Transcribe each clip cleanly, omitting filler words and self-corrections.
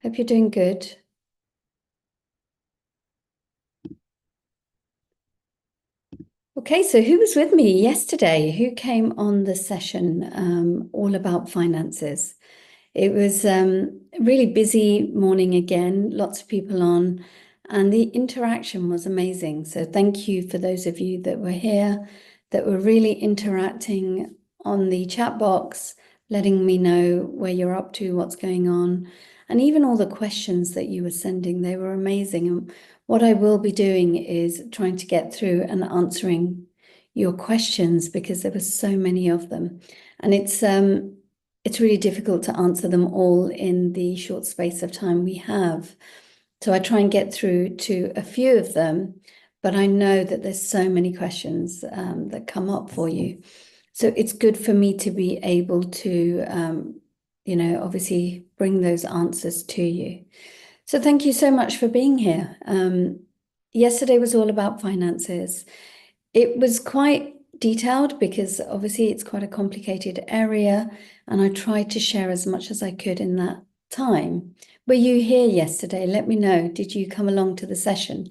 Hope you're doing good. Okay, so who was with me yesterday? Who came on the session all about finances? It was a really busy morning again, lots of people on, and the interaction was amazing. So thank you for those of you that were here, that were really interacting on the chat box, letting me know where you're up to, what's going on, and even all the questions that you were sending. They were amazing. And what I will be doing is trying to get through and answering your questions because there were so many of them. And it's really difficult to answer them all in the short space of time we have. So I try and get through to a few of them, but I know that there's so many questions that come up for you. So it's good for me to be able to, obviously bring those answers to you. So thank you so much for being here. Yesterday was all about finances. It was quite detailed because obviously it's quite a complicated area, and I tried to share as much as I could in that time. Were you here yesterday? Let me know. Did you come along to the session?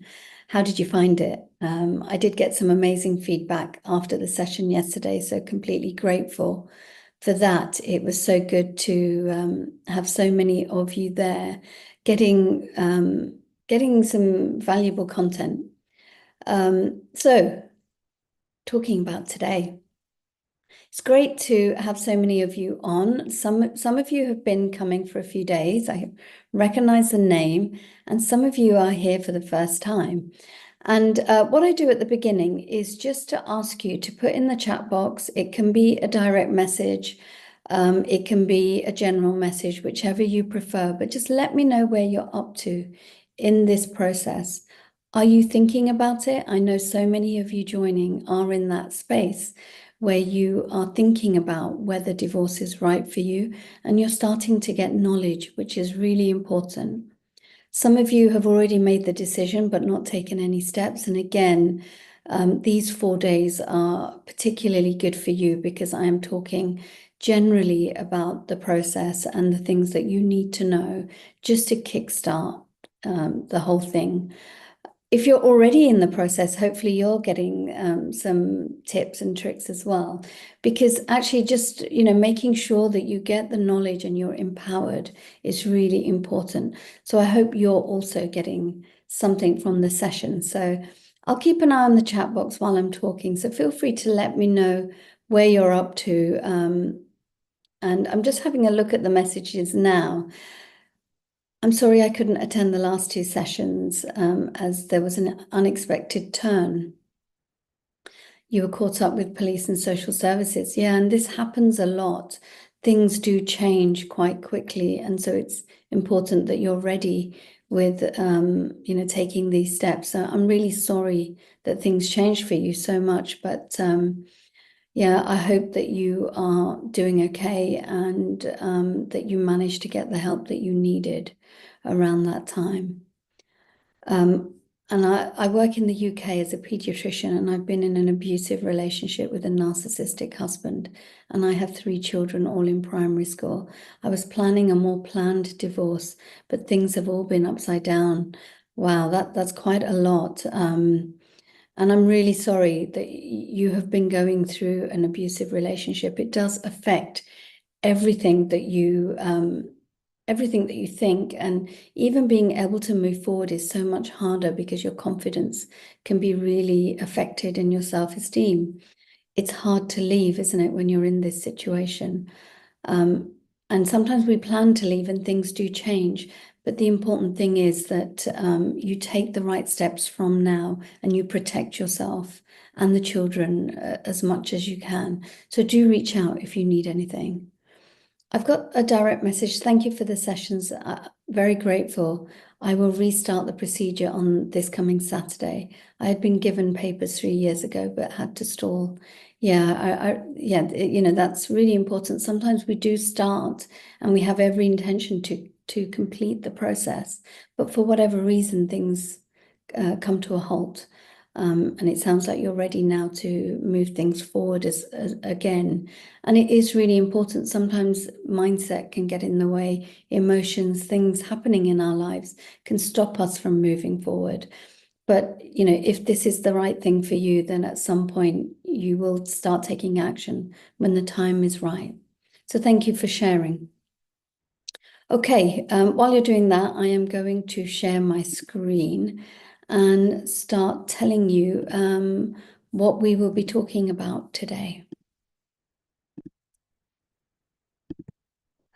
How did you find it? I did get some amazing feedback after the session yesterday, so completely grateful for that. It was so good to have so many of you there getting some valuable content. So talking about today. It's great to have so many of you on. Some of you have been coming for a few days. I recognize the name, and some of you are here for the first time. And what I do at the beginning is just to ask you to put in the chat box. It can be a direct message. It can be a general message, whichever you prefer, but just let me know where you're up to in this process. Are you thinking about it? I know so many of you joining are in that space where you are thinking about whether divorce is right for you, and you're starting to get knowledge, which is really important. Some of you have already made the decision but not taken any steps. And again, these 4 days are particularly good for you because I am talking generally about the process and the things that you need to know just to kickstart the whole thing. If you're already in the process, hopefully you're getting some tips and tricks as well, because actually just, making sure that you get the knowledge and you're empowered is really important. So I hope you're also getting something from the session. So I'll keep an eye on the chat box while I'm talking. So feel free to let me know where you're up to. And I'm just having a look at the messages now. I'm sorry I couldn't attend the last 2 sessions as there was an unexpected turn. You were caught up with police and social services. Yeah, and this happens a lot. Things do change quite quickly. And so it's important that you're ready with, taking these steps. So I'm really sorry that things changed for you so much. But yeah, I hope that you are doing okay and that you managed to get the help that you needed around that time. And I work in the UK as a pediatrician, and I've been in an abusive relationship with a narcissistic husband, and I have 3 children, all in primary school. I was planning a more planned divorce, but things have all been upside down. Wow, that's quite a lot. And I'm really sorry that you have been going through an abusive relationship. It does affect everything that you think, and even being able to move forward is so much harder because your confidence can be really affected in your self-esteem. It's hard to leave, isn't it, when you're in this situation? And sometimes we plan to leave and things do change. But the important thing is that you take the right steps from now and you protect yourself and the children as much as you can. So do reach out if you need anything. I've got a direct message. Thank you for the sessions. Very grateful. I will restart the procedure on this coming Saturday. I had been given papers 3 years ago, but had to stall. Yeah, that's really important. Sometimes we do start and we have every intention to complete the process, but for whatever reason, things come to a halt. And it sounds like you're ready now to move things forward as again. And it is really important. Sometimes mindset can get in the way, emotions, things happening in our lives can stop us from moving forward. But, you know, if this is the right thing for you, then at some point you will start taking action when the time is right. So thank you for sharing. Okay, while you're doing that, I am going to share my screen and start telling you what we will be talking about today.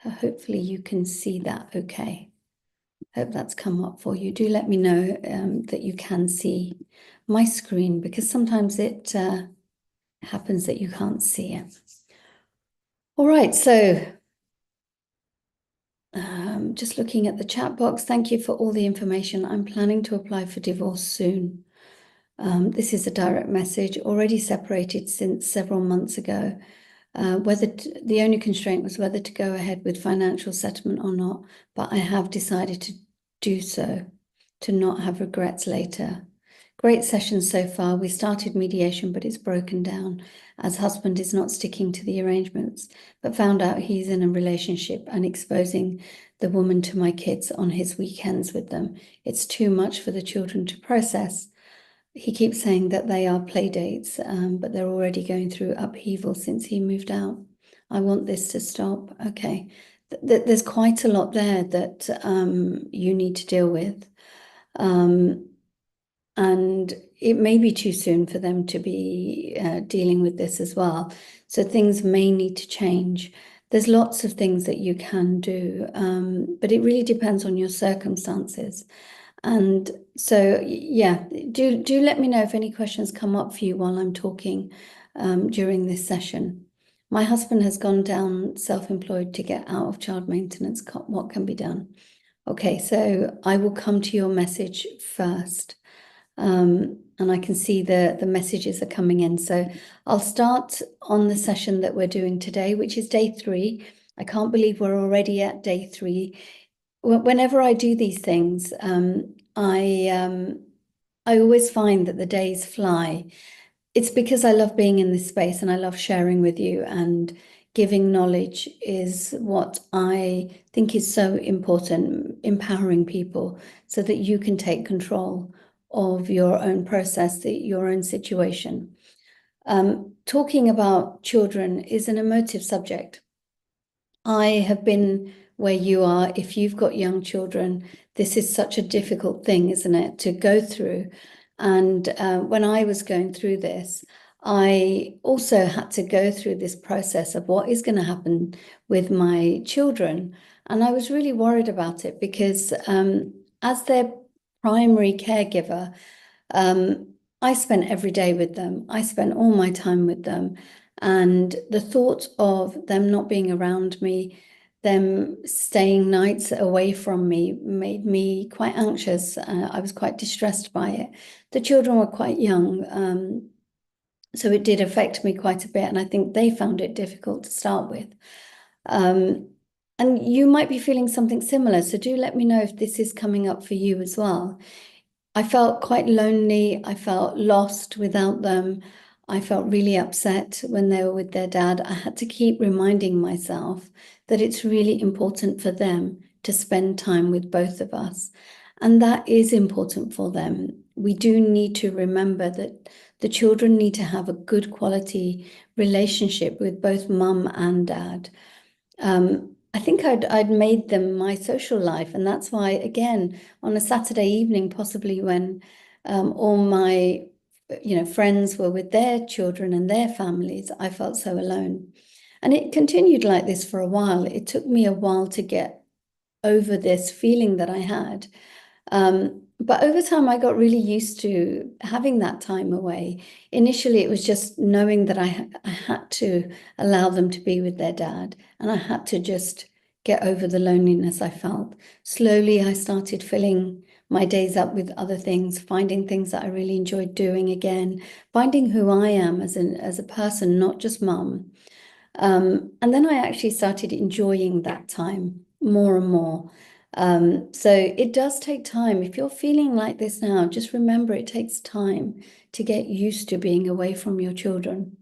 Hopefully you can see that okay. Hope that's come up for you. Do let me know that you can see my screen, because sometimes it happens that you can't see it. All right, so just looking at the chat box, thank you for all the information. I'm planning to apply for divorce soon. This is a direct message, already separated since several months ago. The only constraint was whether to go ahead with financial settlement or not, but I have decided to do so, to not have regrets later. Great session so far. We started mediation, but it's broken down as husband is not sticking to the arrangements, but found out he's in a relationship and exposing the woman to my kids on his weekends with them. It's too much for the children to process. He keeps saying that they are play dates, but they're already going through upheaval since he moved out. I want this to stop. Okay. There's quite a lot there that you need to deal with. And it may be too soon for them to be dealing with this as well. So things may need to change. There's lots of things that you can do, but it really depends on your circumstances. And so, yeah, do let me know if any questions come up for you while I'm talking during this session. My husband has gone down self-employed to get out of child maintenance. What can be done? Okay, so I will come to your message first. And I can see the messages are coming in. So I'll start on the session that we're doing today, which is day 3. I can't believe we're already at day 3. Whenever I do these things, I always find that the days fly. It's because I love being in this space and I love sharing with you, and giving knowledge is what I think is so important, empowering people so that you can take control of your own process, your own situation. Talking about children is an emotive subject. I have been where you are. If you've got young children, this is such a difficult thing, isn't it, to go through? And when I was going through this, I also had to go through this process of what is going to happen with my children. And I was really worried about it because as their primary caregiver, I spent every day with them. I spent all my time with them. And the thought of them not being around me, them staying nights away from me, made me quite anxious. I was quite distressed by it. The children were quite young, so it did affect me quite a bit. And I think they found it difficult to start with. And you might be feeling something similar. So do let me know if this is coming up for you as well. I felt quite lonely. I felt lost without them. I felt really upset when they were with their dad. I had to keep reminding myself that it's really important for them to spend time with both of us. And that is important for them. We do need to remember that the children need to have a good quality relationship with both mum and dad. I think I'd made them my social life, and that's why, again, on a Saturday evening, possibly when all my friends were with their children and their families, I felt so alone. And it continued like this for a while. It took me a while to get over this feeling that I had. But over time, I got really used to having that time away. Initially, it was just knowing that I had to allow them to be with their dad, and I had to just get over the loneliness I felt. Slowly, I started filling my days up with other things, finding things that I really enjoyed doing again, finding who I am as a person, not just mum. And then I actually started enjoying that time more and more. So it does take time. If you're feeling like this now, just remember it takes time to get used to being away from your children.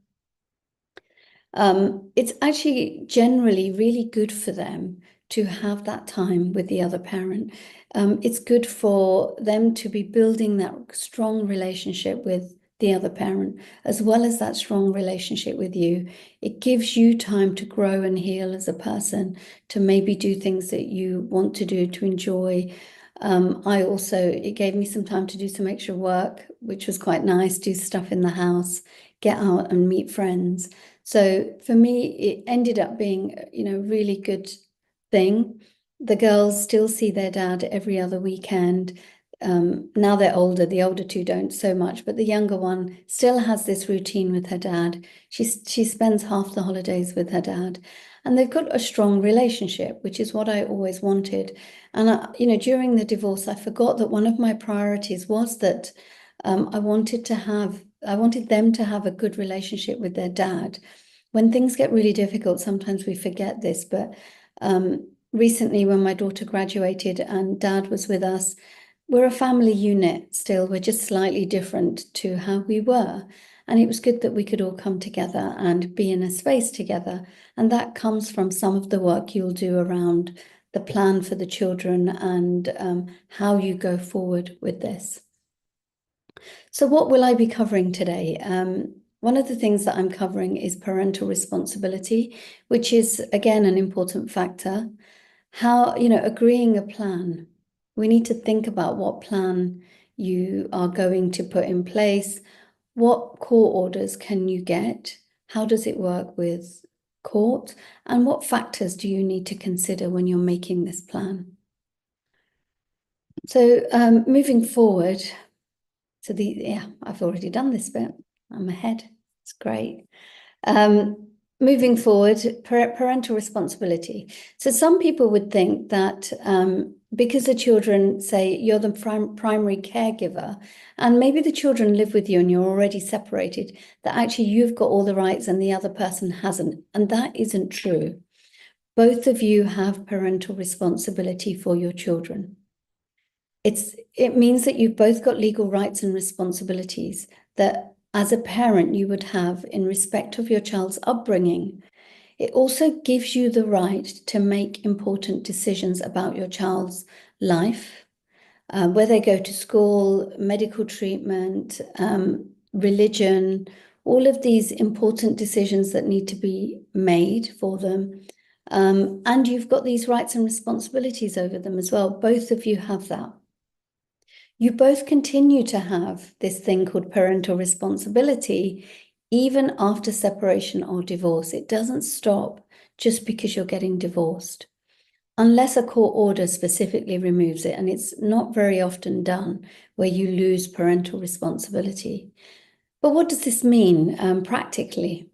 It's actually generally really good for them to have that time with the other parent. It's good for them to be building that strong relationship with the other parent, as well as that strong relationship with you. It gives you time to grow and heal as a person, to maybe do things that you want to do, to enjoy. It gave me some time to do some extra work, which was quite nice, do stuff in the house, get out and meet friends. So for me, it ended up being, really good thing. The girls still see their dad every other weekend. Now they're older, the older two don't so much, but the younger one still has this routine with her dad. She spends half the holidays with her dad, and they've got a strong relationship, which is what I always wanted. And during the divorce, I forgot that one of my priorities was that I wanted them to have a good relationship with their dad. When things get really difficult, sometimes we forget this, but recently when my daughter graduated and dad was with us, we're a family unit still. We're just slightly different to how we were. And it was good that we could all come together and be in a space together. And that comes from some of the work you'll do around the plan for the children and how you go forward with this. So what will I be covering today? One of the things that I'm covering is parental responsibility, which is, again, an important factor. How, agreeing a plan. We need to think about what plan you are going to put in place. What court orders can you get? How does it work with court? And what factors do you need to consider when you're making this plan? So moving forward, I've already done this bit. I'm ahead. It's great. Moving forward, parental responsibility. So some people would think that because the children say you're the primary caregiver, and maybe the children live with you and you're already separated, that actually you've got all the rights and the other person hasn't. And that isn't true. Both of you have parental responsibility for your children. It means that you've both got legal rights and responsibilities that as a parent you would have in respect of your child's upbringing. It also gives you the right to make important decisions about your child's life, where they go to school, medical treatment, religion, all of these important decisions that need to be made for them. And you've got these rights and responsibilities over them as well. Both of you have that. You both continue to have this thing called parental responsibility, even after separation or divorce. It doesn't stop just because you're getting divorced, unless a court order specifically removes it. And it's not very often done where you lose parental responsibility. But what does this mean practically?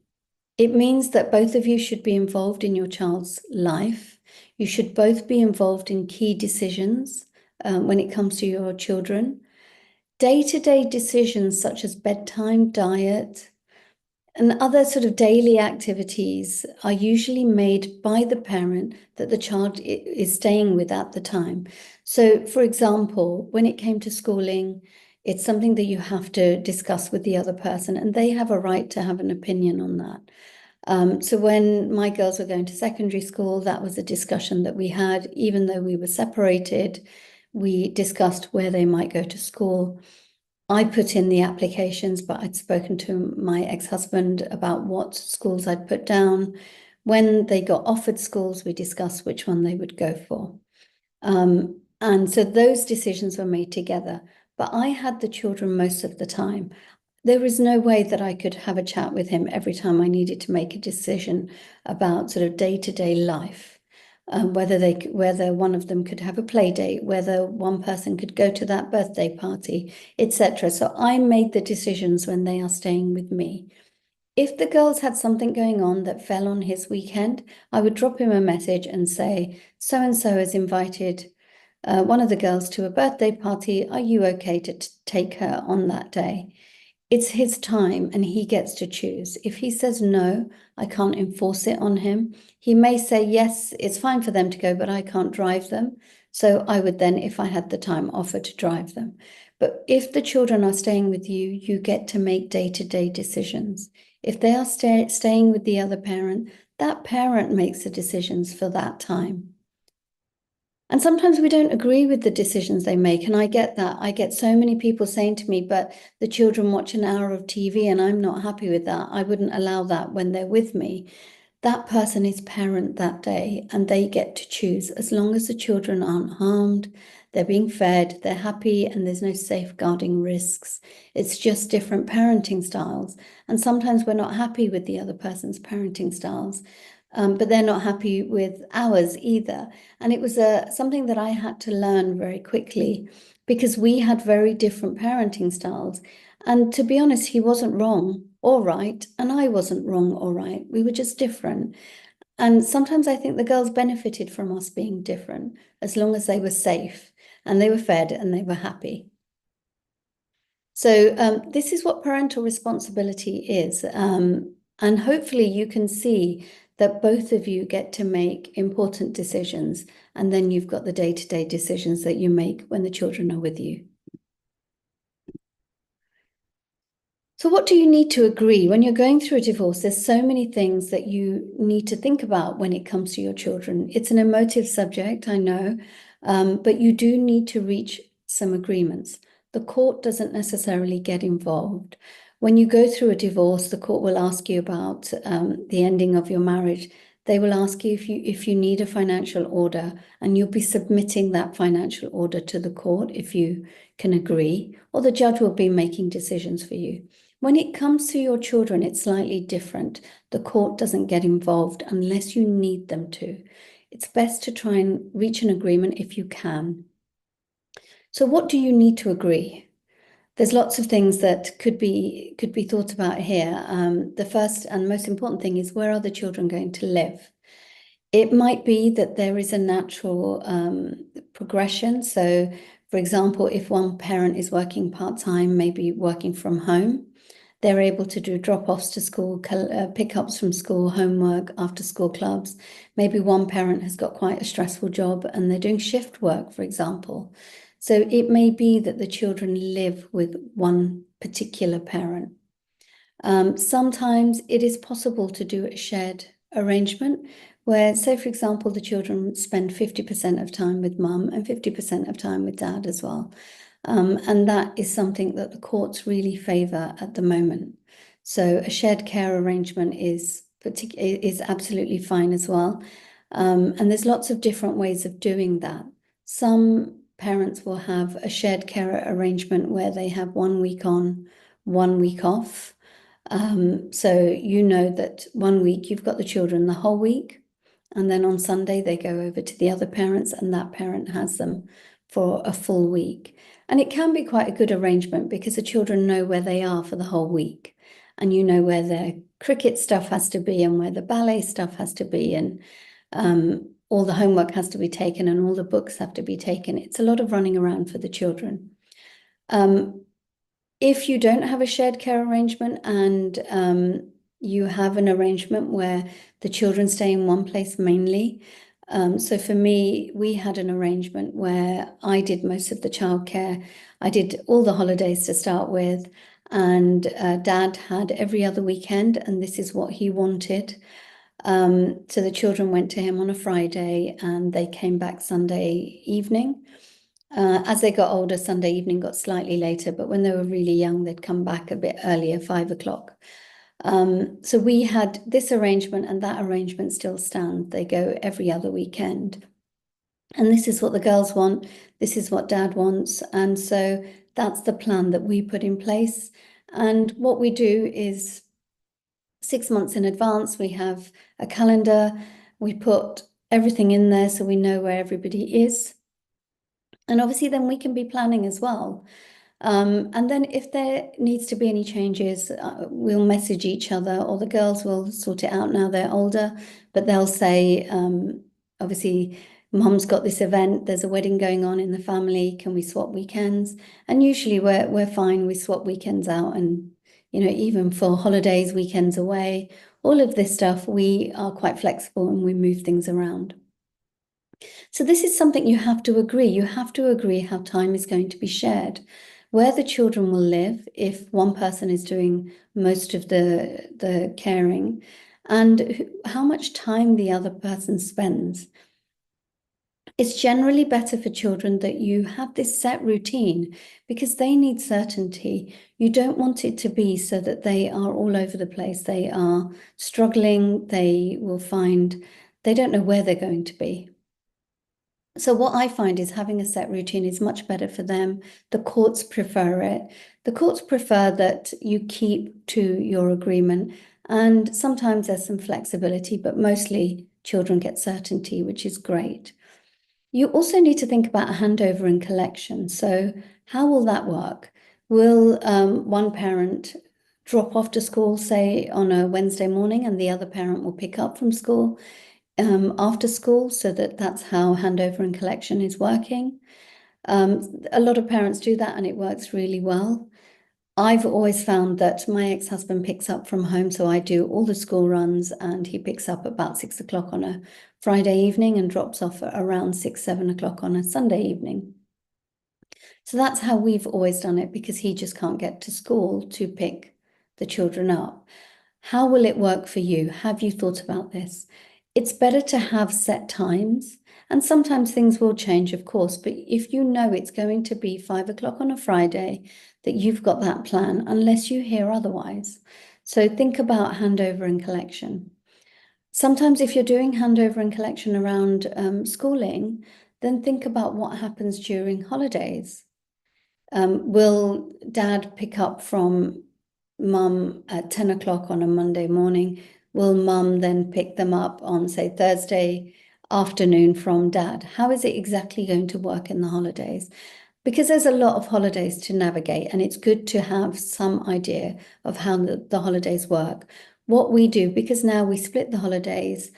It means that both of you should be involved in your child's life. You should both be involved in key decisions when it comes to your children. Day-to-day decisions such as bedtime, diet, and other sort of daily activities are usually made by the parent that the child is staying with at the time. So, for example, when it came to schooling, it's something that you have to discuss with the other person, and they have a right to have an opinion on that. So when my girls were going to secondary school, that was a discussion that we had, even though we were separated. We discussed where they might go to school. I put in the applications, but I'd spoken to my ex-husband about what schools I'd put down. When they got offered schools, we discussed which one they would go for. And so those decisions were made together. But I had the children most of the time. There was no way that I could have a chat with him every time I needed to make a decision about sort of day-to-day life. Whether one of them could have a play date, whether one person could go to that birthday party, etc. So I made the decisions when they are staying with me. If the girls had something going on that fell on his weekend, I would drop him a message and say, so and so has invited one of the girls to a birthday party. Are you okay to take her on that day? It's his time and he gets to choose. If he says no, I can't enforce it on him. He may say, yes, it's fine for them to go, but I can't drive them. So I would then, if I had the time, offer to drive them. But if the children are staying with you, you get to make day-to-day decisions. If they are staying with the other parent, that parent makes the decisions for that time. And sometimes we don't agree with the decisions they make. And I get that. I get so many people saying to me, but the children watch an hour of TV and I'm not happy with that. I wouldn't allow that when they're with me. That person is parent that day and they get to choose as long as the children aren't harmed, they're being fed, they're happy, and there's no safeguarding risks. It's just different parenting styles. And sometimes we're not happy with the other person's parenting styles. But they're not happy with ours either. And it was something that I had to learn very quickly because we had very different parenting styles. And to be honest, he wasn't wrong or right, and I wasn't wrong or right. We were just different. And sometimes I think the girls benefited from us being different as long as they were safe and they were fed and they were happy. So this is what parental responsibility is. And hopefully you can see that both of you get to make important decisions, and then you've got the day-to-day decisions that you make when the children are with you. So what do you need to agree? When you're going through a divorce, there's so many things that you need to think about when it comes to your children. It's an emotive subject, I know, but you do need to reach some agreements. The court doesn't necessarily get involved. When you go through a divorce, the court will ask you about the ending of your marriage. They will ask you if you need a financial order, and you'll be submitting that financial order to the court if you can agree, or the judge will be making decisions for you. When it comes to your children, it's slightly different. The court doesn't get involved unless you need them to. It's best to try and reach an agreement if you can. So what do you need to agree? There's lots of things that could be thought about here. The first and most important thing is, where are the children going to live? It might be that there is a natural progression. So, for example, if one parent is working part-time, maybe working from home, they're able to do drop-offs to school, pickups from school, homework, after-school clubs. Maybe one parent has got quite a stressful job and they're doing shift work, for example. So it may be that the children live with one particular parent. Sometimes it is possible to do a shared arrangement where, say, for example, the children spend 50% of time with mum and 50% of time with dad as well. And that is something that the courts really favour at the moment. So a shared care arrangement is absolutely fine as well. And there's lots of different ways of doing that. Some parents will have a shared care arrangement where they have 1 week on, 1 week off. So you know that 1 week you've got the children the whole week, and then on Sunday they go over to the other parents and that parent has them for a full week. And it can be quite a good arrangement because the children know where they are for the whole week, and you know where their cricket stuff has to be and where the ballet stuff has to be, and all the homework has to be taken and all the books have to be taken. It's a lot of running around for the children. If you don't have a shared care arrangement and you have an arrangement where the children stay in one place mainly, so for me, we had an arrangement where I did most of the childcare. I did all the holidays to start with, and Dad had every other weekend, and this is what he wanted. So the children went to him on a Friday and they came back Sunday evening. As they got older, Sunday evening got slightly later, but when they were really young, they'd come back a bit earlier, 5 o'clock. So we had this arrangement, and that arrangement still stands. They go every other weekend. And this is what the girls want. This is what Dad wants. And so that's the plan that we put in place. And what we do is 6 months in advance, we have a calendar. We put everything in there so we know where everybody is. And obviously then we can be planning as well. And then if there needs to be any changes, we'll message each other, or the girls will sort it out now they're older, but they'll say, obviously, Mum's got this event, there's a wedding going on in the family, can we swap weekends? And usually we're fine, we swap weekends out, and even for holidays, weekends away, all of this stuff, we are quite flexible and we move things around. So this is something you have to agree. You have to agree how time is going to be shared, where the children will live if one person is doing most of the caring, and how much time the other person spends. It's generally better for children that you have this set routine because they need certainty. You don't want it to be so that they are all over the place. They are struggling. They will find they don't know where they're going to be. So what I find is having a set routine is much better for them. The courts prefer it. The courts prefer that you keep to your agreement. And sometimes there's some flexibility, but mostly children get certainty, which is great. You also need to think about a handover and collection. So how will that work? Will one parent drop off to school, say on a Wednesday morning, and the other parent will pick up from school after school, so that's how handover and collection is working. A lot of parents do that and it works really well. I've always found that my ex-husband picks up from home, so I do all the school runs and he picks up about 6 o'clock on a Friday evening and drops off at around 6, 7 o'clock on a Sunday evening. So that's how we've always done it because he just can't get to school to pick the children up. How will it work for you? Have you thought about this? It's better to have set times, and sometimes things will change, of course, but if you know it's going to be 5 o'clock on a Friday, that you've got that plan, unless you hear otherwise. So think about handover and collection. Sometimes if you're doing handover and collection around schooling, then think about what happens during holidays. Will dad pick up from mum at 10 o'clock on a Monday morning? Will mum then pick them up on, say, Thursday afternoon from dad? How is it exactly going to work in the holidays? Because there's a lot of holidays to navigate, and it's good to have some idea of how the holidays work. What we do, because now we split the holidays,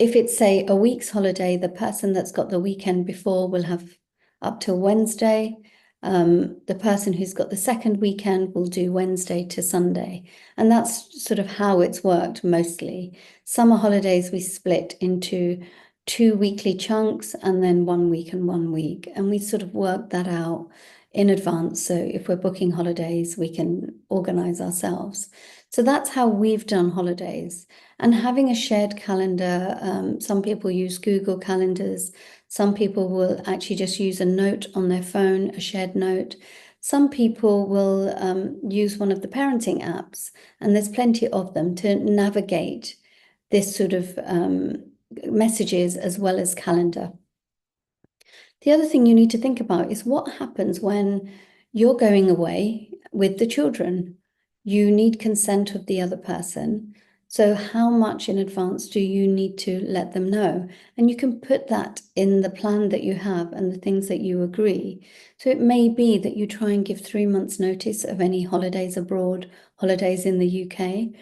if it's, say, a week's holiday, the person that's got the weekend before will have up till Wednesday. The person who's got the second weekend will do Wednesday to Sunday. And that's sort of how it's worked mostly. Summer holidays we split into 2 weekly chunks and then 1 week and 1 week. And we sort of work that out in advance. So if we're booking holidays, we can organize ourselves. So that's how we've done holidays. And having a shared calendar, some people use Google Calendars. Some people will actually just use a note on their phone, a shared note. Some people will use one of the parenting apps, and there's plenty of them to navigate this sort of messages as well as calendar. The other thing you need to think about is what happens when you're going away with the children. You need consent of the other person. So how much in advance do you need to let them know? And you can put that in the plan that you have and the things that you agree. So it may be that you try and give 3 months notice of any holidays abroad, holidays in the UK,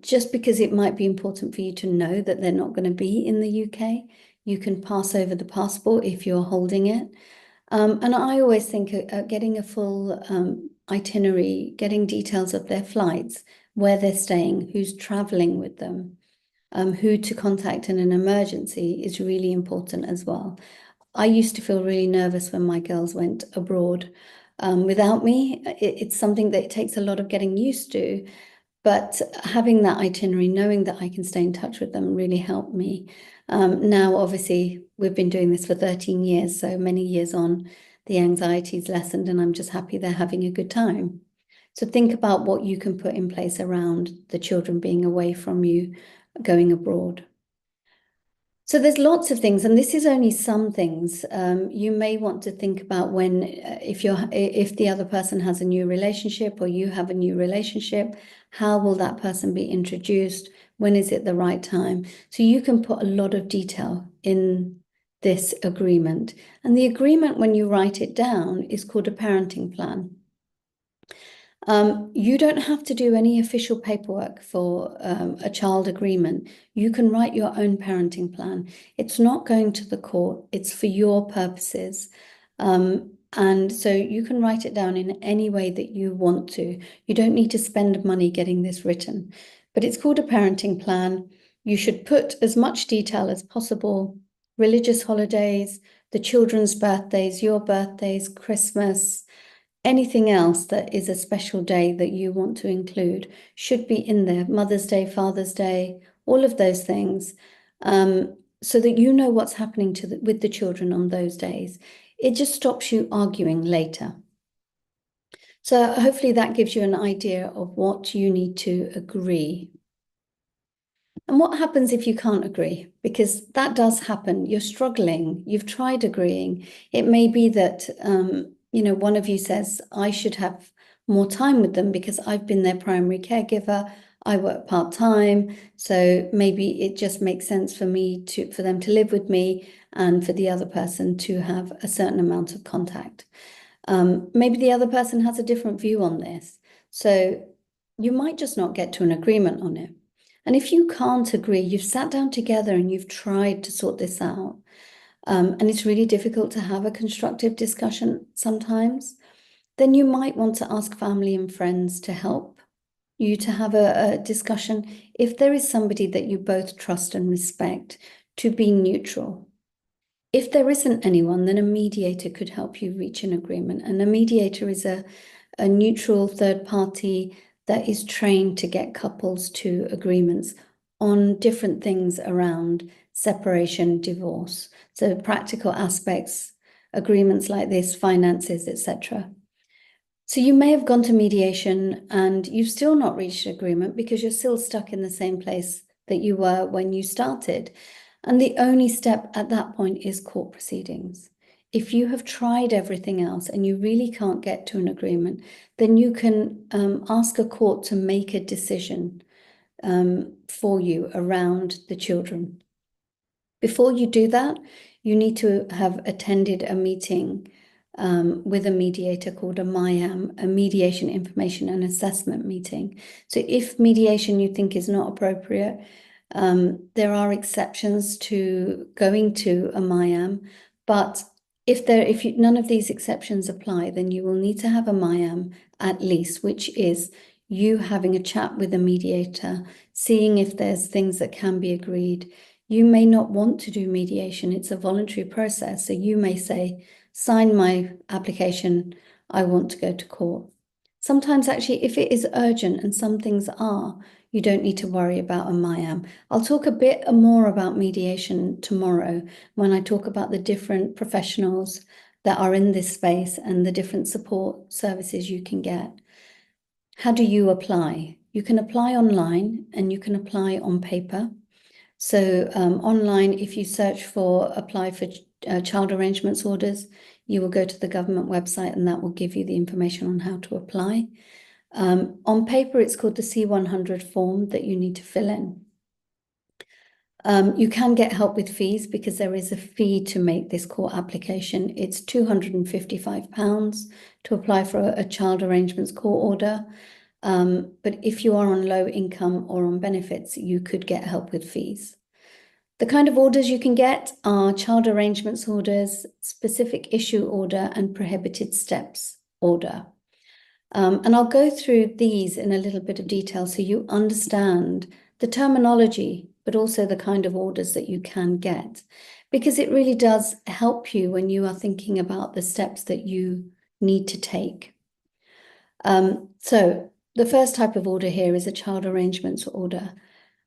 just because it might be important for you to know that they're not going to be in the UK. You can pass over the passport if you're holding it. And I always think getting a full itinerary, getting details of their flights, where they're staying, who's traveling with them, who to contact in an emergency is really important as well. I used to feel really nervous when my girls went abroad without me. It's something that it takes a lot of getting used to. But having that itinerary, knowing that I can stay in touch with them really helped me. Now, obviously, we've been doing this for 13 years, so many years on, the anxiety's lessened, and I'm just happy they're having a good time. So think about what you can put in place around the children being away from you, going abroad. So there's lots of things, and this is only some things. You may want to think about when, if the other person has a new relationship or you have a new relationship, how will that person be introduced? When is it the right time? So you can put a lot of detail in this agreement. And the agreement, when you write it down, is called a parenting plan. You don't have to do any official paperwork for a child agreement. You can write your own parenting plan. It's not going to the court, it's for your purposes. And so you can write it down in any way that you want to. You don't need to spend money getting this written, but it's called a parenting plan. You should put as much detail as possible religious holidays, the children's birthdays, your birthdays, Christmas, anything else that is a special day that you want to include should be in there. Mother's Day, Father's Day, all of those things, so that you know what's happening with the children on those days. It just stops you arguing later. So hopefully that gives you an idea of what you need to agree. And what happens if you can't agree? Because that does happen. You're struggling. You've tried agreeing. It may be that, one of you says, I should have more time with them because I've been their primary caregiver. I work part-time. So maybe it just makes sense for them to live with me and for the other person to have a certain amount of contact. Maybe the other person has a different view on this. So you might just not get to an agreement on it. And if you can't agree, you've sat down together and you've tried to sort this out. And it's really difficult to have a constructive discussion sometimes, then you might want to ask family and friends to help you to have a discussion. If there is somebody that you both trust and respect, to be neutral. If there isn't anyone, then a mediator could help you reach an agreement. And a mediator is a neutral third party that is trained to get couples to agreements on different things around separation, divorce. So practical aspects, agreements like this, finances, etc. So you may have gone to mediation and you've still not reached agreement because you're still stuck in the same place that you were when you started. And the only step at that point is court proceedings. If you have tried everything else and you really can't get to an agreement, then you can ask a court to make a decision for you around the children. Before you do that, you need to have attended a meeting with a mediator called a MIAM, a Mediation Information and Assessment meeting. So if mediation you think is not appropriate, there are exceptions to going to a MIAM, but if none of these exceptions apply, then you will need to have a MIAM at least, which is you having a chat with a mediator, seeing if there's things that can be agreed. You may not want to do mediation. It's a voluntary process. So you may say, sign my application, I want to go to court. Sometimes actually, if it is urgent, and some things are, you don't need to worry about a MIAM. I'll talk a bit more about mediation tomorrow when I talk about the different professionals that are in this space and the different support services you can get. How do you apply? You can apply online and you can apply on paper. So online, if you search for apply for child arrangements orders, you will go to the government website and that will give you the information on how to apply. On paper, it's called the C100 form that you need to fill in. You can get help with fees because there is a fee to make this court application. It's £255 to apply for a child arrangements court order. But if you are on low income or on benefits, you could get help with fees. The kind of orders you can get are child arrangements orders, specific issue order, and prohibited steps order. And I'll go through these in a little bit of detail so you understand the terminology, but also the kind of orders that you can get, because it really does help you when you are thinking about the steps that you need to take. So the first type of order here is a child arrangements order.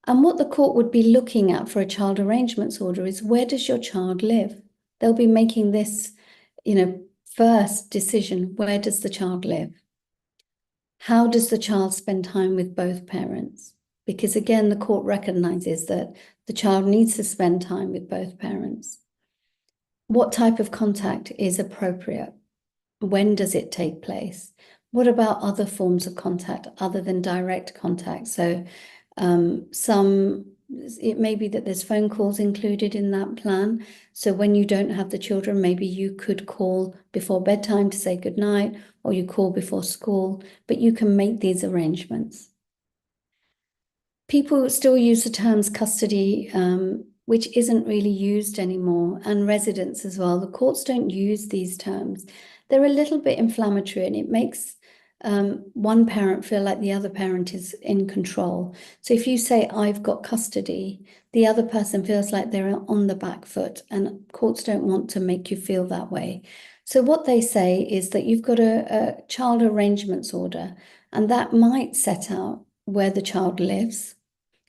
And what the court would be looking at for a child arrangements order is, where does your child live? They'll be making this, first decision. Where does the child live? How does the child spend time with both parents? Because again, the court recognizes that the child needs to spend time with both parents. What type of contact is appropriate? When does it take place? What about other forms of contact other than direct contact? So it may be that there's phone calls included in that plan. So when you don't have the children, maybe you could call before bedtime to say goodnight, or you call before school, but you can make these arrangements. People still use the terms custody, which isn't really used anymore, and residence as well. The courts don't use these terms. They're a little bit inflammatory and it makes one parent feel like the other parent is in control. So if you say, I've got custody, the other person feels like they're on the back foot, and courts don't want to make you feel that way. So what they say is that you've got a child arrangements order, and that might set out where the child lives.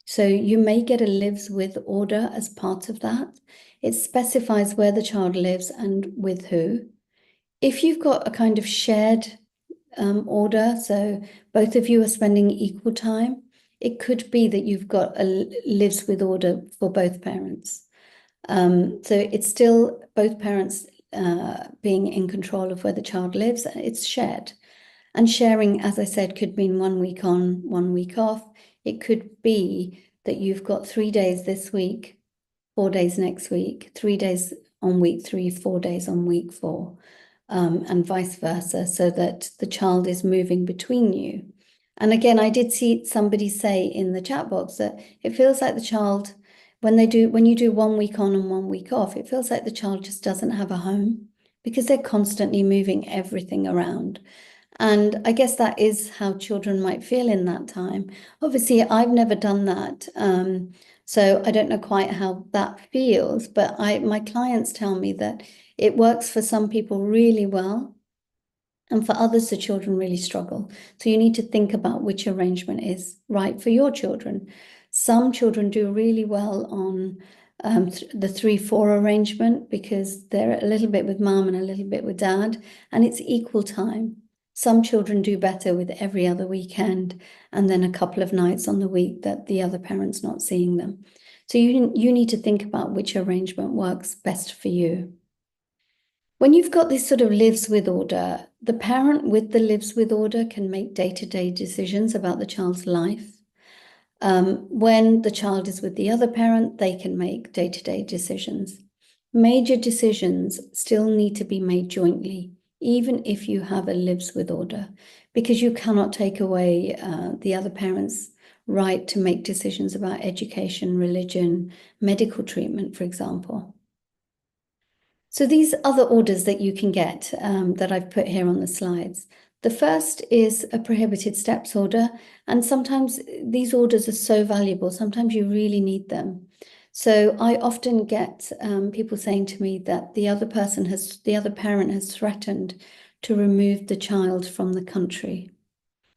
So you may get a lives with order as part of that. It specifies where the child lives and with who. If you've got a kind of shared order, so both of you are spending equal time, it could be that you've got a lives with order for both parents. So it's still both parents being in control of where the child lives. It's shared. And sharing, as I said, could mean 1 week on, 1 week off. It could be that you've got 3 days this week, 4 days next week, 3 days on week 3, 4 days on week 4, and vice versa, so that the child is moving between you. And again, I did see somebody say in the chat box that it feels like the child, when you do 1 week on and 1 week off, it feels like the child just doesn't have a home because they're constantly moving everything around. And I guess that is how children might feel in that time. Obviously, I've never done that. So I don't know quite how that feels, but my clients tell me that it works for some people really well. And for others, the children really struggle. So you need to think about which arrangement is right for your children. Some children do really well on the 3-4 arrangement because they're a little bit with mum and a little bit with dad, and it's equal time. Some children do better with every other weekend and then a couple of nights on the week that the other parent's not seeing them. So you need to think about which arrangement works best for you. When you've got this sort of lives with order, the parent with the lives with order can make day-to-day decisions about the child's life. When the child is with the other parent, they can make day-to-day decisions. Major decisions still need to be made jointly, even if you have a lives with order, because you cannot take away the other parent's right to make decisions about education, religion, medical treatment, for example. So these other orders that you can get that I've put here on the slides. The first is a prohibited steps order, and sometimes these orders are so valuable, sometimes you really need them. So I often get people saying to me that the other parent has threatened to remove the child from the country.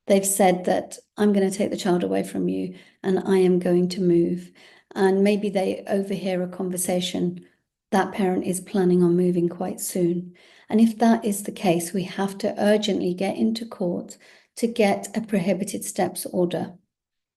They've said that I'm going to take the child away from you and I am going to move. And maybe they overhear a conversation. That parent is planning on moving quite soon. And if that is the case, we have to urgently get into court to get a prohibited steps order.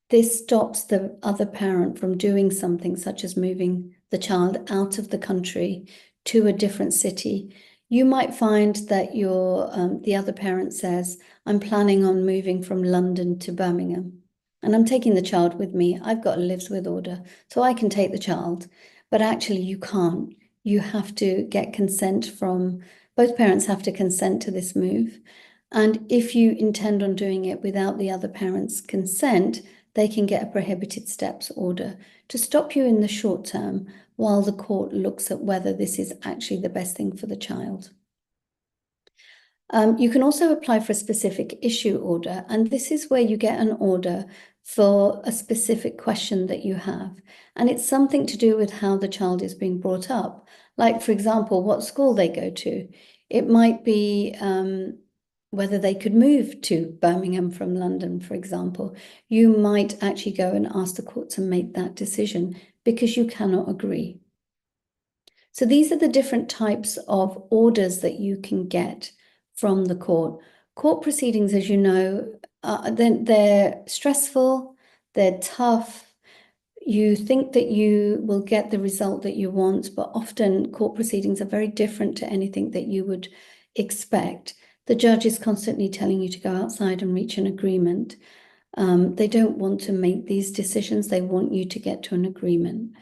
This stops the other parent from doing something such as moving the child out of the country to a different city. You might find that the other parent says, I'm planning on moving from London to Birmingham, and I'm taking the child with me. I've got a lives with order, so I can take the child. But actually, you can't. You have to get consent from both parents have to consent to this move. And if you intend on doing it without the other parent's consent, they can get a prohibited steps order to stop you in the short term while the court looks at whether this is actually the best thing for the child. You can also apply for a specific issue order, and this is where you get an order for a specific question that you have. And it's something to do with how the child is being brought up. Like, for example, what school they go to. It might be whether they could move to Birmingham from London, for example. You might actually go and ask the court to make that decision because you cannot agree. So these are the different types of orders that you can get from the court. Court proceedings, as you know, they're stressful, they're tough. You think that you will get the result that you want, but often court proceedings are very different to anything that you would expect. The judge is constantly telling you to go outside and reach an agreement. They don't want to make these decisions. They want you to get to an agreement.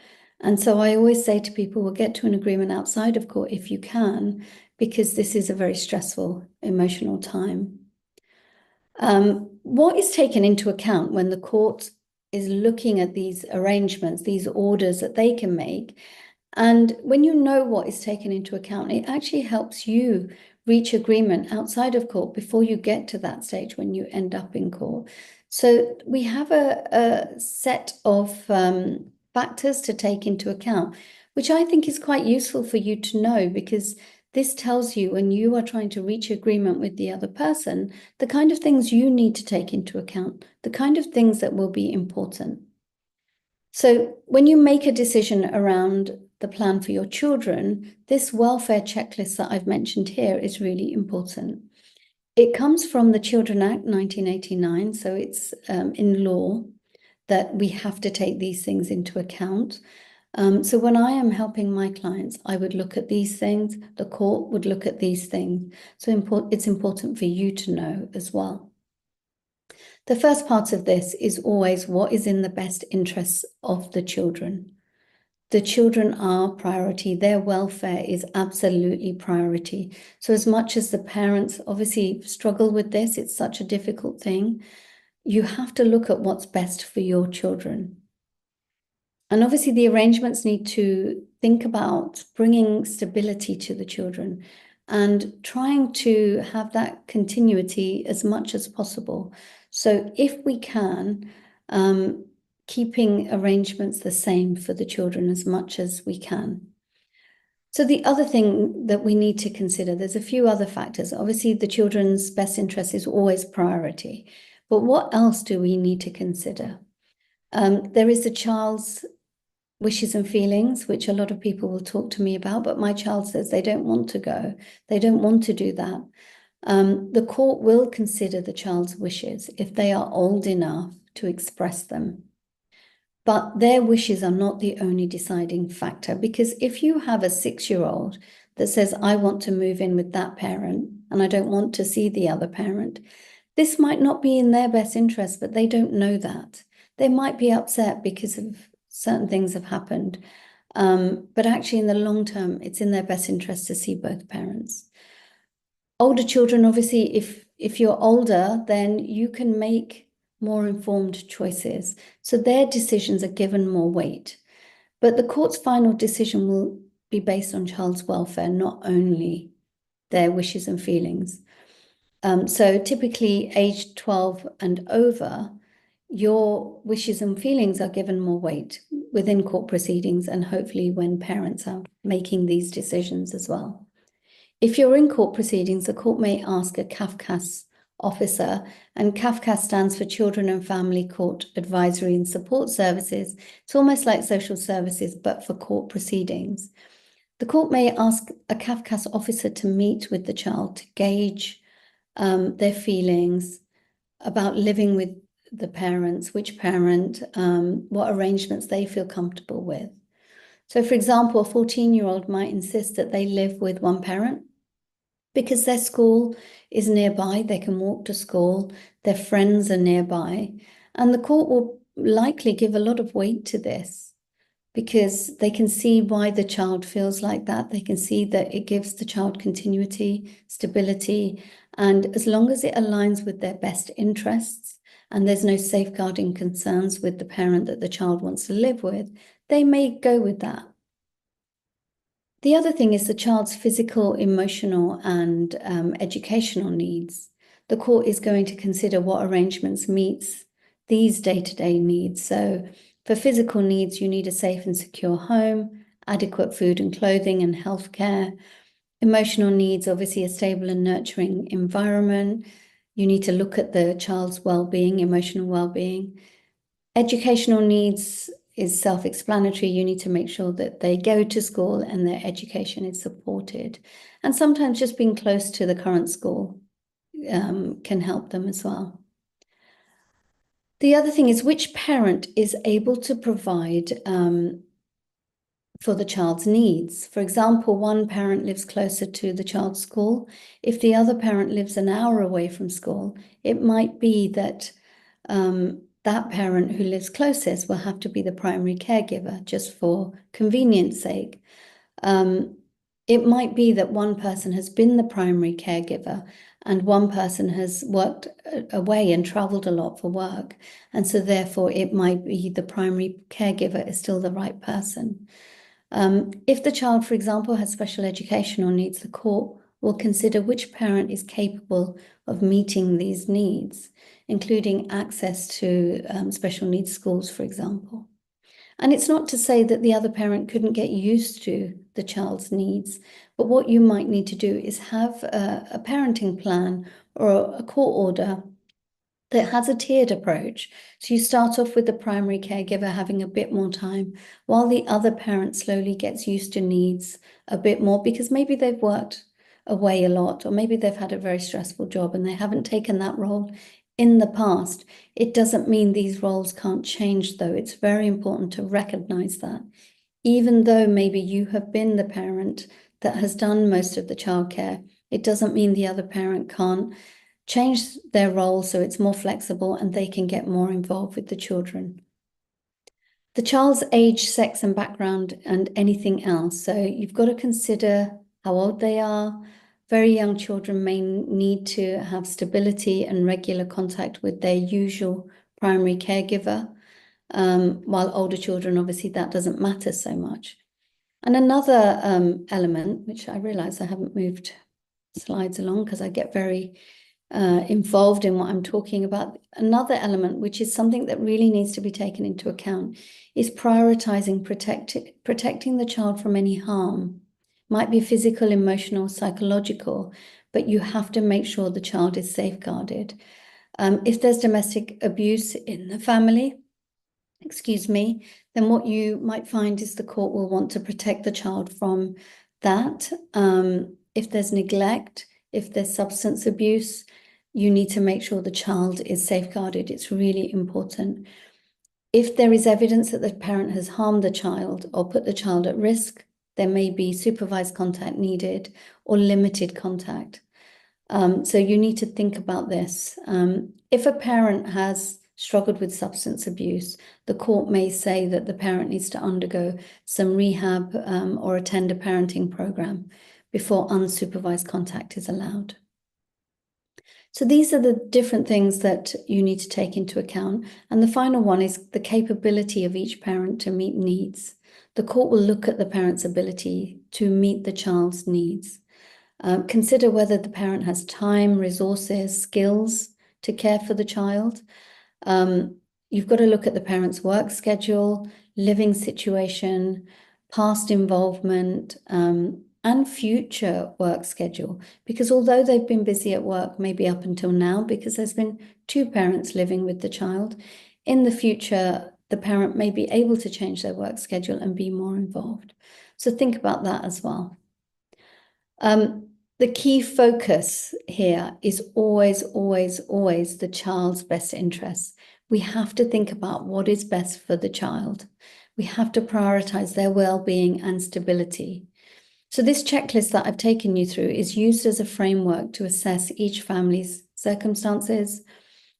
And so I always say to people, well, get to an agreement outside of court if you can, because this is a very stressful, emotional time. What is taken into account when the court is looking at these arrangements, these orders that they can make? And when you know what is taken into account, it actually helps you reach agreement outside of court before you get to that stage when you end up in court. So we have a set of factors to take into account, which I think is quite useful for you to know, because this tells you, when you are trying to reach agreement with the other person, the kind of things you need to take into account, the kind of things that will be important. So when you make a decision around the plan for your children, this welfare checklist that I've mentioned here is really important. It comes from the Children Act 1989, so it's in law that we have to take these things into account. So when I am helping my clients, I would look at these things, the court would look at these things. So it's important for you to know as well. The first part of this is always what is in the best interests of the children. The children are priority. Their welfare is absolutely priority. So as much as the parents obviously struggle with this, it's such a difficult thing, you have to look at what's best for your children. And obviously the arrangements need to think about bringing stability to the children and trying to have that continuity as much as possible. So if we can, keeping arrangements the same for the children as much as we can. So the other thing that we need to consider, there's a few other factors. Obviously, the children's best interest is always priority. But what else do we need to consider? There is the child's wishes and feelings, which a lot of people will talk to me about, but my child says they don't want to go. They don't want to do that. The court will consider the child's wishes if they are old enough to express them. But their wishes are not the only deciding factor, because if you have a 6-year-old that says, I want to move in with that parent and I don't want to see the other parent, this might not be in their best interest, but they don't know that. They might be upset because of certain things have happened. But actually in the long term, it's in their best interest to see both parents. Older children, obviously, if you're older, then you can make more informed choices. So their decisions are given more weight. But the court's final decision will be based on child's welfare, not only their wishes and feelings. So typically age 12 and over, your wishes and feelings are given more weight within court proceedings, and hopefully when parents are making these decisions as well. If you're in court proceedings, the court may ask a CAFCAS officer, and CAFCAS stands for Children and Family Court Advisory and Support Services. It's almost like social services, but for court proceedings. The court may ask a CAFCAS officer to meet with the child to gauge their feelings about living with the parents, which parent, what arrangements they feel comfortable with. So for example, a 14-year-old might insist that they live with one parent because their school is nearby, they can walk to school, their friends are nearby, and the court will likely give a lot of weight to this because they can see why the child feels like that. They can see that it gives the child continuity, stability, and as long as it aligns with their best interests and there's no safeguarding concerns with the parent that the child wants to live with, they may go with that. The other thing is the child's physical, emotional, and educational needs. The court is going to consider what arrangements meets these day-to-day needs. So for physical needs, you need a safe and secure home, adequate food and clothing and healthcare. Emotional needs, obviously a stable and nurturing environment. You need to look at the child's well-being, emotional well-being. Educational needs is self-explanatory. You need to make sure that they go to school and their education is supported. And sometimes just being close to the current school can help them as well. The other thing is which parent is able to provide for the child's needs. For example, one parent lives closer to the child's school. If the other parent lives an hour away from school, it might be that that parent who lives closest will have to be the primary caregiver just for convenience sake. It might be that one person has been the primary caregiver and one person has worked away and traveled a lot for work. And so therefore it might be the primary caregiver is still the right person. If the child, for example, has special educational needs, the court will consider which parent is capable of meeting these needs, including access to special needs schools, for example. And it's not to say that the other parent couldn't get used to the child's needs, but what you might need to do is have a parenting plan or a court order that has a tiered approach. So you start off with the primary caregiver having a bit more time while the other parent slowly gets used to needs a bit more, because maybe they've worked away a lot, or maybe they've had a very stressful job and they haven't taken that role in the past. It doesn't mean these roles can't change, though. It's very important to recognize that. Even though maybe you have been the parent that has done most of the childcare, it doesn't mean the other parent can't change their role so it's more flexible and they can get more involved with the children. The child's age, sex, and background, and anything else. So you've got to consider how old they are. Very young children may need to have stability and regular contact with their usual primary caregiver, while older children, obviously, that doesn't matter so much. And another element, which I realize I haven't moved slides along because I get very involved in what I'm talking about. Another element, which is something that really needs to be taken into account, is prioritizing protecting the child from any harm. Might be physical, emotional, psychological, but you have to make sure the child is safeguarded. If there's domestic abuse in the family, then what you might find is the court will want to protect the child from that. If there's neglect, if there's substance abuse, you need to make sure the child is safeguarded. It's really important. If there is evidence that the parent has harmed the child or put the child at risk, there may be supervised contact needed or limited contact. So you need to think about this. If a parent has struggled with substance abuse, the court may say that the parent needs to undergo some rehab or attend a parenting program before unsupervised contact is allowed. So these are the different things that you need to take into account. And the final one is the capability of each parent to meet needs. The court will look at the parent's ability to meet the child's needs. Consider whether the parent has time, resources, skills to care for the child. You've got to look at the parent's work schedule, living situation, past involvement, and future work schedule. Because although they've been busy at work, maybe up until now, because there's been two parents living with the child, in the future, the parent may be able to change their work schedule and be more involved. So think about that as well. The key focus here is always, always, always the child's best interests. We have to think about what is best for the child. We have to prioritize their well-being and stability. So this checklist that I've taken you through is used as a framework to assess each family's circumstances.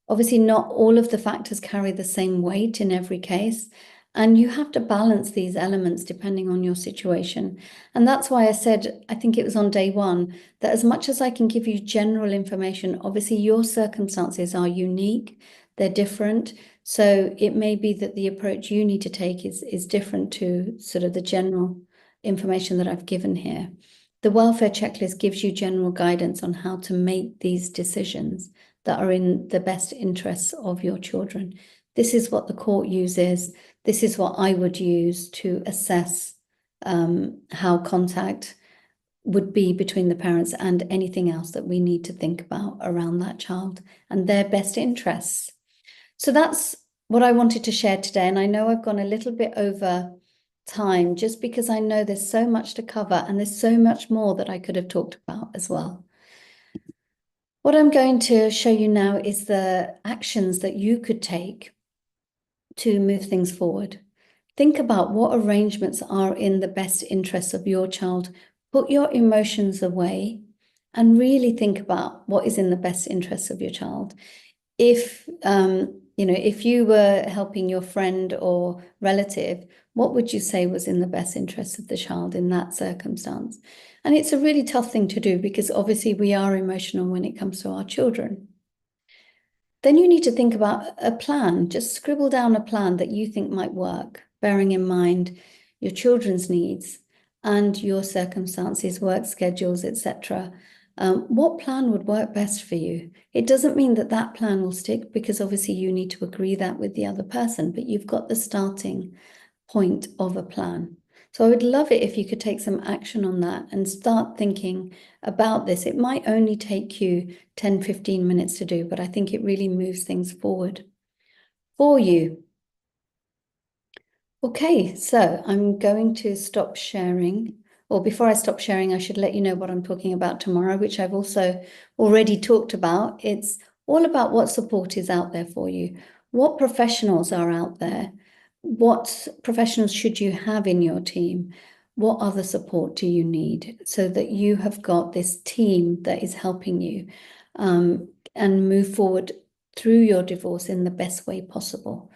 Obviously, not all of the factors carry the same weight in every case, and you have to balance these elements depending on your situation. And that's why I said, I think it was on day one, that as much as I can give you general information, obviously your circumstances are unique, they're different. So it may be that the approach you need to take is different to sort of the general information that I've given here. The welfare checklist gives you general guidance on how to make these decisions that are in the best interests of your children. This is what the court uses. This is what I would use to assess how contact would be between the parents and anything else that we need to think about around that child and their best interests. So that's what I wanted to share today. And I know I've gone a little bit over time just because I know there's so much to cover and there's so much more that I could have talked about as well. What I'm going to show you now is the actions that you could take to move things forward. Think about what arrangements are in the best interests of your child. Put your emotions away and really think about what is in the best interests of your child. If if you were helping your friend or relative, what would you say was in the best interest of the child in that circumstance? And it's a really tough thing to do because obviously we are emotional when it comes to our children. Then you need to think about a plan. Just scribble down a plan that you think might work, bearing in mind your children's needs and your circumstances, work schedules, etc. What plan would work best for you? It doesn't mean that that plan will stick, because obviously you need to agree that with the other person, but you've got the starting point of a plan. So I would love it if you could take some action on that and start thinking about this. It might only take you 10, 15 minutes to do, but I think it really moves things forward for you. Okay, so I'm going to stop sharing. Or before I stop sharing, I should let you know what I'm talking about tomorrow, which I've also already talked about. It's all about what support is out there for you. What professionals are out there? What professionals should you have in your team? What other support do you need so that you have got this team that is helping you and move forward through your divorce in the best way possible?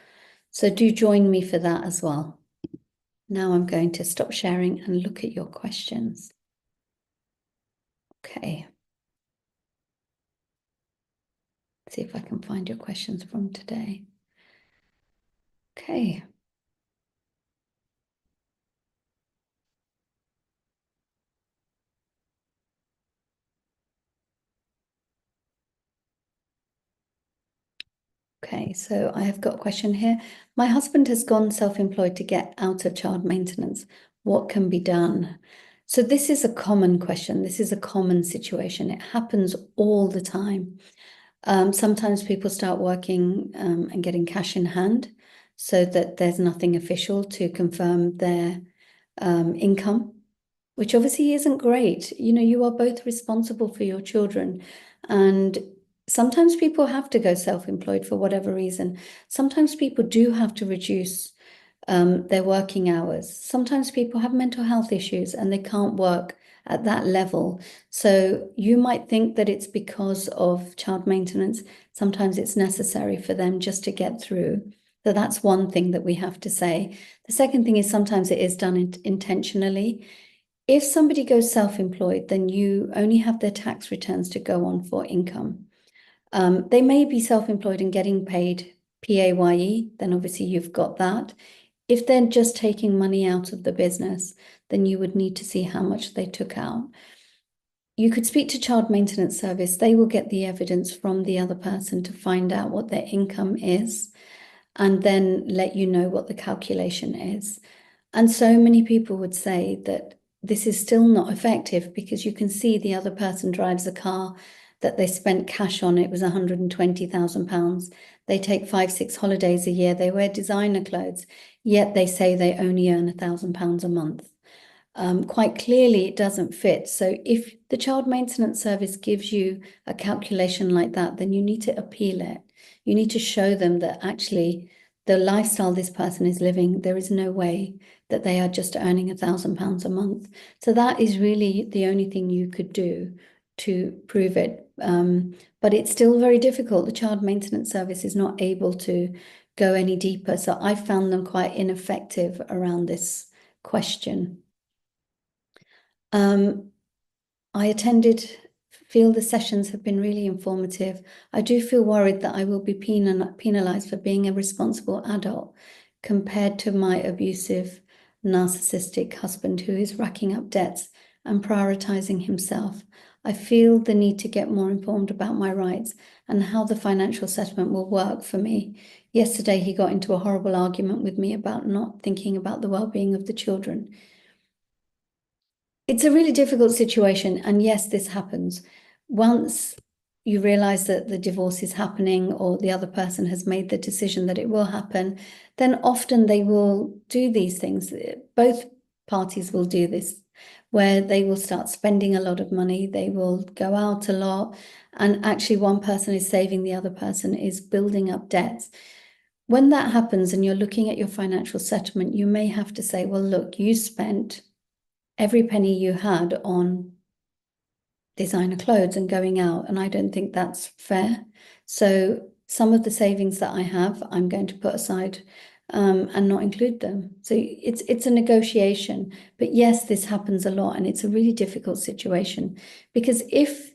So do join me for that as well. Now I'm going to stop sharing and look at your questions. Okay. See if I can find your questions from today. Okay. Okay, so I have got a question here. My husband has gone self-employed to get out of child maintenance. What can be done? So this is a common question. This is a common situation. It happens all the time. Sometimes people start working and getting cash in hand so that there's nothing official to confirm their income, which obviously isn't great. You know, you are both responsible for your children, and sometimes people have to go self-employed for whatever reason. Sometimes people do have to reduce their working hours. Sometimes people have mental health issues and they can't work at that level. So you might think that it's because of child maintenance. Sometimes it's necessary for them just to get through. So that's one thing that we have to say. The second thing is sometimes it is done intentionally. If somebody goes self-employed, then you only have their tax returns to go on for income. They may be self-employed and getting paid PAYE, then obviously you've got that. If they're just taking money out of the business, then you would need to see how much they took out. You could speak to Child Maintenance Service. They will get the evidence from the other person to find out what their income is and then let you know what the calculation is. And so many people would say that this is still not effective because you can see the other person drives a car that they spent cash on. It was £120,000. They take 5-6 holidays a year. They wear designer clothes, yet they say they only earn £1,000 a month. Quite clearly, it doesn't fit. So if the Child Maintenance Service gives you a calculation like that, then you need to appeal it. You need to show them that actually the lifestyle this person is living, there is no way that they are just earning £1,000 a month. So that is really the only thing you could do to prove it. But it's still very difficult. The Child Maintenance Service is not able to go any deeper. So I found them quite ineffective around this question. I feel the sessions have been really informative. I do feel worried that I will be penalized for being a responsible adult compared to my abusive, narcissistic husband who is racking up debts and prioritizing himself. I feel the need to get more informed about my rights and how the financial settlement will work for me. Yesterday, he got into a horrible argument with me about not thinking about the well-being of the children. It's a really difficult situation. And yes, this happens. Once you realize that the divorce is happening or the other person has made the decision that it will happen, then often they will do these things. Both parties will do this, where they will start spending a lot of money. They will go out a lot. And actually, one person is saving, the other person is building up debts. When that happens and you're looking at your financial settlement, you may have to say, well, look, you spent every penny you had on designer clothes and going out, and I don't think that's fair. So some of the savings that I have, I'm going to put aside and not include them. So it's a negotiation. But yes, this happens a lot, and it's a really difficult situation because if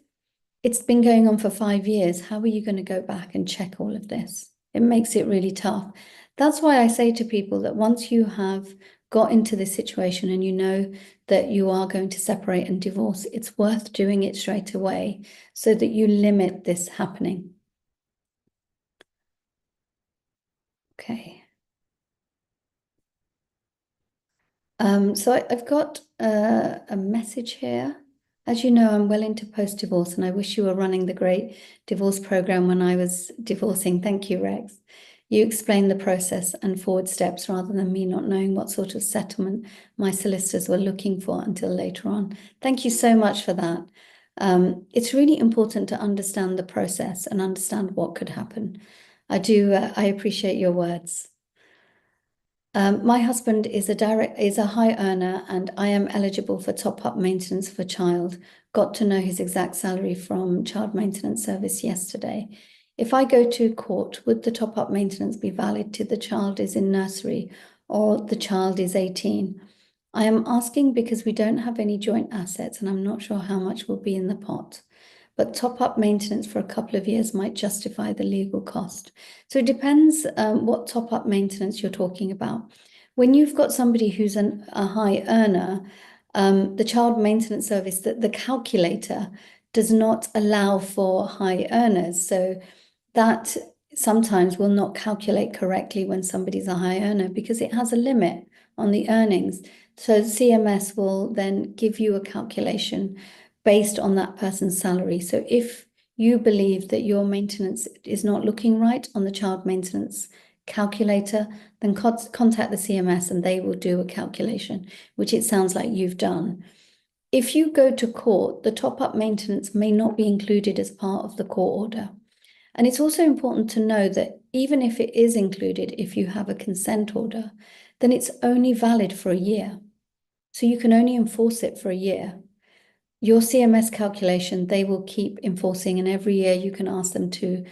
it's been going on for 5 years, how are you going to go back and check all of this? It makes it really tough. That's why I say to people that once you have got into this situation and you know that you are going to separate and divorce, it's worth doing it straight away so that you limit this happening. Okay. So I've got a message here. As you know, I'm well into post-divorce, and I wish you were running the great divorce program when I was divorcing. Thank you, Rex. You explained the process and forward steps rather than me not knowing what sort of settlement my solicitors were looking for until later on. Thank you so much for that. It's really important to understand the process and understand what could happen. I appreciate your words. My husband is a high earner, and I am eligible for top-up maintenance for child. Got to know his exact salary from Child Maintenance Service yesterday. If I go to court, would the top-up maintenance be valid till the child is in nursery or the child is 18? I am asking because we don't have any joint assets and I'm not sure how much will be in the pot. But top-up maintenance for a couple of years might justify the legal cost. So it depends what top-up maintenance you're talking about. When you've got somebody who's a high earner, the Child Maintenance Service, the calculator does not allow for high earners. So that sometimes will not calculate correctly when somebody's a high earner because it has a limit on the earnings. So CMS will then give you a calculation based on that person's salary. So if you believe that your maintenance is not looking right on the child maintenance calculator, then contact the CMS and they will do a calculation, which it sounds like you've done. If you go to court, the top-up maintenance may not be included as part of the court order. And it's also important to know that even if it is included, if you have a consent order, then it's only valid for a year. So you can only enforce it for a year. Your CMS calculation, they will keep enforcing, and every year you can ask them to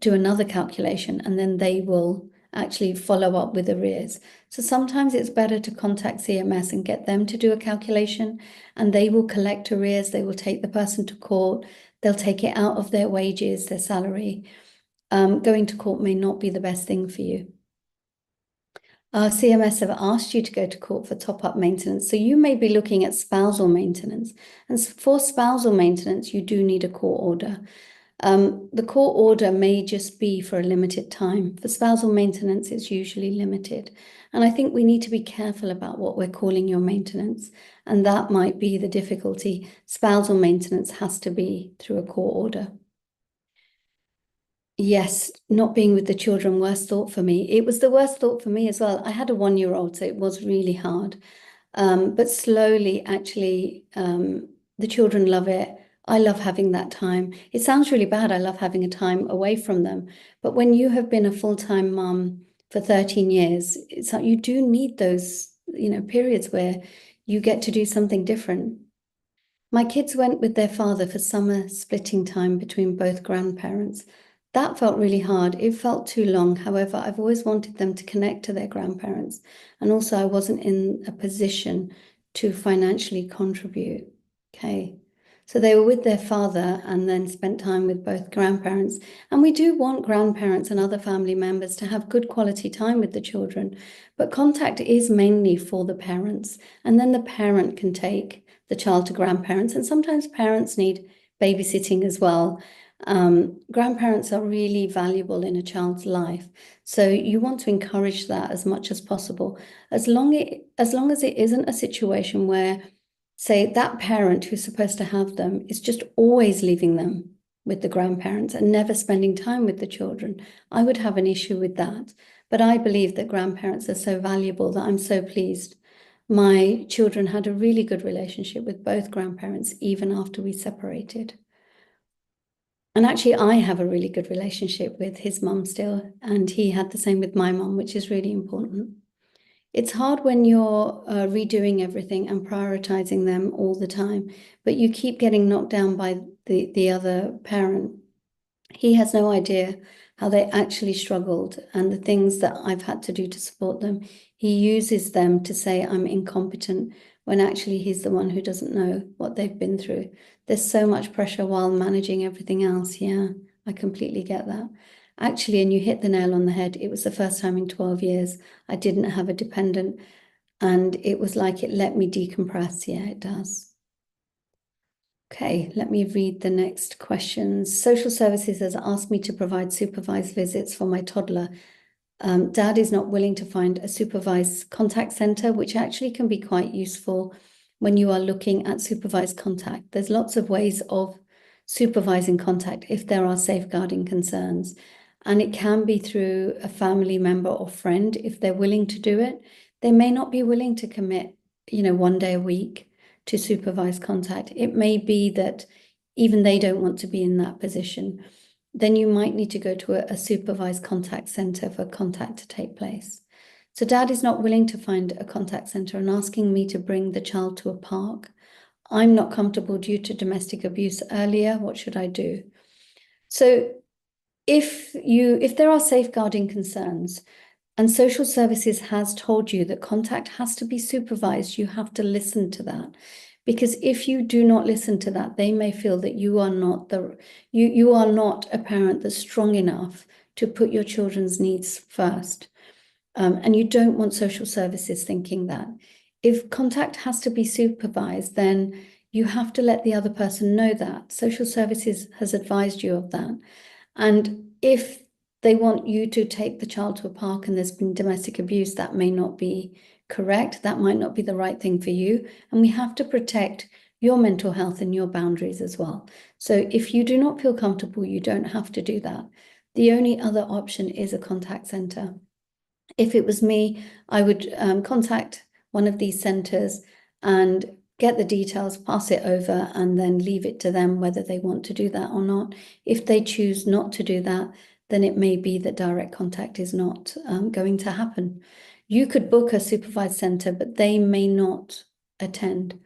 do another calculation, and then they will actually follow up with arrears. So sometimes it's better to contact CMS and get them to do a calculation, and they will collect arrears. They will take the person to court. They'll take it out of their wages, their salary. Going to court may not be the best thing for you. CMS have asked you to go to court for top-up maintenance. So you may be looking at spousal maintenance. And for spousal maintenance, you do need a court order. The court order may just be for a limited time. For spousal maintenance, it's usually limited. And I think we need to be careful about what we're calling your maintenance. And that might be the difficulty. Spousal maintenance has to be through a court order. Yes, not being with the children, worst thought for me. It was the worst thought for me as well. I had a 1-year-old, so it was really hard. But slowly, actually, the children love it. I love having that time. It sounds really bad. I love having a time away from them. But when you have been a full-time mum for 13 years, it's like you do need those, periods where you get to do something different. My kids went with their father for summer splitting time between both grandparents. That felt really hard. It felt too long. However, I've always wanted them to connect to their grandparents. And also, I wasn't in a position to financially contribute. Okay. So they were with their father and then spent time with both grandparents. And we do want grandparents and other family members to have good quality time with the children. But contact is mainly for the parents. And then the parent can take the child to grandparents. And sometimes parents need babysitting as well. Grandparents are really valuable in a child's life. So you want to encourage that as much as possible. As long as it isn't a situation where, say, that parent who's supposed to have them is just always leaving them with the grandparents and never spending time with the children, I would have an issue with that. But I believe that grandparents are so valuable that I'm so pleased. My children had a really good relationship with both grandparents even after we separated. And actually, I have a really good relationship with his mum still, and he had the same with my mum, which is really important. It's hard when you're redoing everything and prioritizing them all the time, but you keep getting knocked down by the other parent. He has no idea how they actually struggled and the things that I've had to do to support them. He uses them to say I'm incompetent when actually he's the one who doesn't know what they've been through. There's so much pressure while managing everything else. Yeah, I completely get that. Actually, and you hit the nail on the head. It was the first time in 12 years I didn't have a dependent. And it was like it let me decompress. Yeah, it does. Okay, let me read the next questions. Social services has asked me to provide supervised visits for my toddler. Dad is not willing to find a supervised contact center, which actually can be quite useful when you are looking at supervised contact. There's lots of ways of supervising contact if there are safeguarding concerns. And it can be through a family member or friend if they're willing to do it. They may not be willing to commit, 1 day a week to supervised contact. It may be that even they don't want to be in that position. Then you might need to go to a supervised contact center for contact to take place. So Dad is not willing to find a contact center and asking me to bring the child to a park. I'm not comfortable due to domestic abuse earlier. What should I do? So if there are safeguarding concerns and social services has told you that contact has to be supervised, you have to listen to that. Because if you do not listen to that, they may feel that you are not a parent that's strong enough to put your children's needs first. And you don't want social services thinking that. If contact has to be supervised, then you have to let the other person know that. Social services has advised you of that. And if they want you to take the child to a park and there's been domestic abuse, that may not be correct. That might not be the right thing for you. And we have to protect your mental health and your boundaries as well. So if you do not feel comfortable, you don't have to do that. The only other option is a contact center. If it was me, I would contact one of these centers and get the details, pass it over, and then leave it to them whether they want to do that or not. If they choose not to do that, then it may be that direct contact is not going to happen. You could book a supervised center, but they may not attend.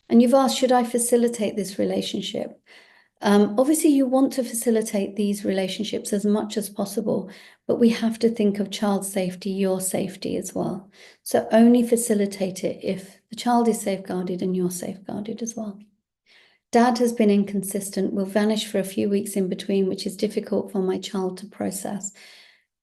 And you've asked, should I facilitate this relationship? Obviously, you want to facilitate these relationships as much as possible, but we have to think of child safety, your safety as well. So only facilitate it if the child is safeguarded and you're safeguarded as well. Dad has been inconsistent, will vanish for a few weeks in between, which is difficult for my child to process.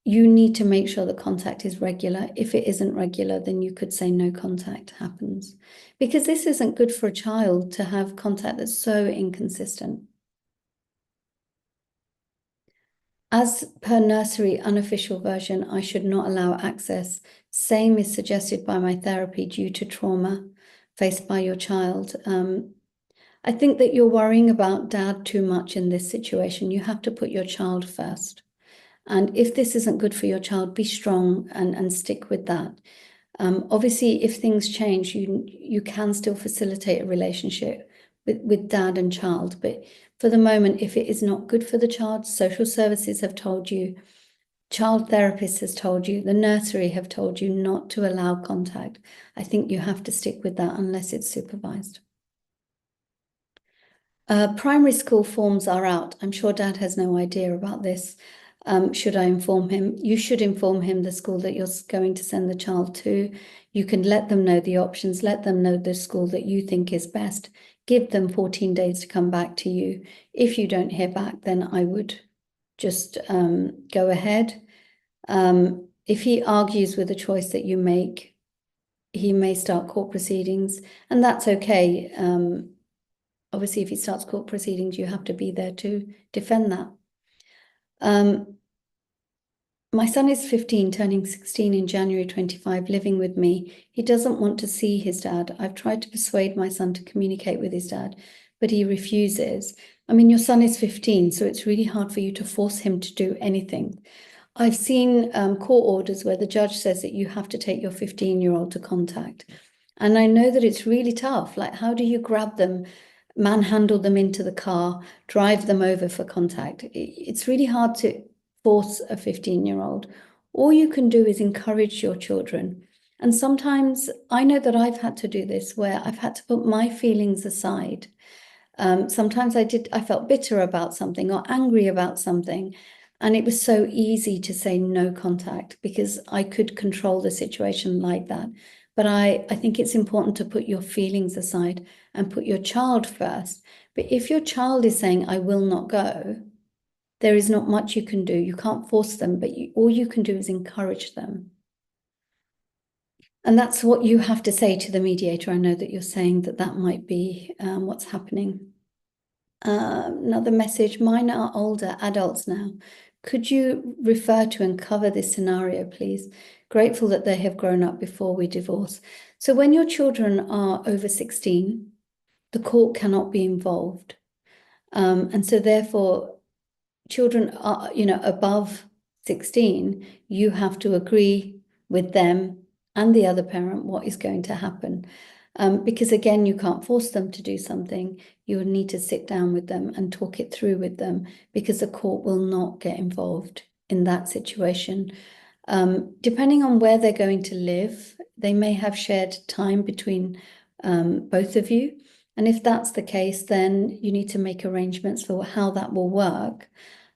You need to make sure the contact is regular. If it isn't regular, then you could say no contact happens. Because this isn't good for a child to have contact that's so inconsistent. As per nursery unofficial version, I should not allow access. Same is suggested by my therapy due to trauma faced by your child. I think that you're worrying about dad too much in this situation. You have to put your child first. And if this isn't good for your child, be strong and stick with that. Obviously, if things change, you can still facilitate a relationship with dad and child. But for the moment, if it is not good for the child, social services have told you, child therapist has told you, the nursery have told you not to allow contact. I think you have to stick with that unless it's supervised. Primary school forms are out. I'm sure Dad has no idea about this. Should I inform him? You should inform him the school that you're going to send the child to. You can let them know the options, let them know the school that you think is best. Give them 14 days to come back to you. If you don't hear back, then I would just go ahead. If he argues with the choice that you make, he may start court proceedings, and that's okay. Obviously, if he starts court proceedings, you have to be there to defend that. My son is 15, turning 16 in January 25, living with me. He doesn't want to see his dad. I've tried to persuade my son to communicate with his dad, but he refuses. I mean, your son is 15, so it's really hard for you to force him to do anything. I've seen court orders where the judge says that you have to take your 15-year-old to contact. And I know that it's really tough. Like, how do you grab them, manhandle them into the car, drive them over for contact? It's really hard to force a 15-year-old. All you can do is encourage your children. And sometimes I know that I've had to do this where I've had to put my feelings aside. Sometimes I felt bitter about something or angry about something. And it was so easy to say no contact because I could control the situation like that. But I think it's important to put your feelings aside and put your child first. But if your child is saying, I will not go, there is not much you can do. You can't force them, but all you can do is encourage them. And that's what you have to say to the mediator. I know that you're saying that that might be what's happening. Another message, mine are older adults now. Could you refer to and cover this scenario, please? Grateful that they have grown up before we divorce. So when your children are over 16, the court cannot be involved. And so therefore, children are, above 16, you have to agree with them and the other parent what is going to happen. Because again, you can't force them to do something. You would need to sit down with them and talk it through with them, because the court will not get involved in that situation. Depending on where they're going to live, they may have shared time between both of you. And if that's the case, then you need to make arrangements for how that will work.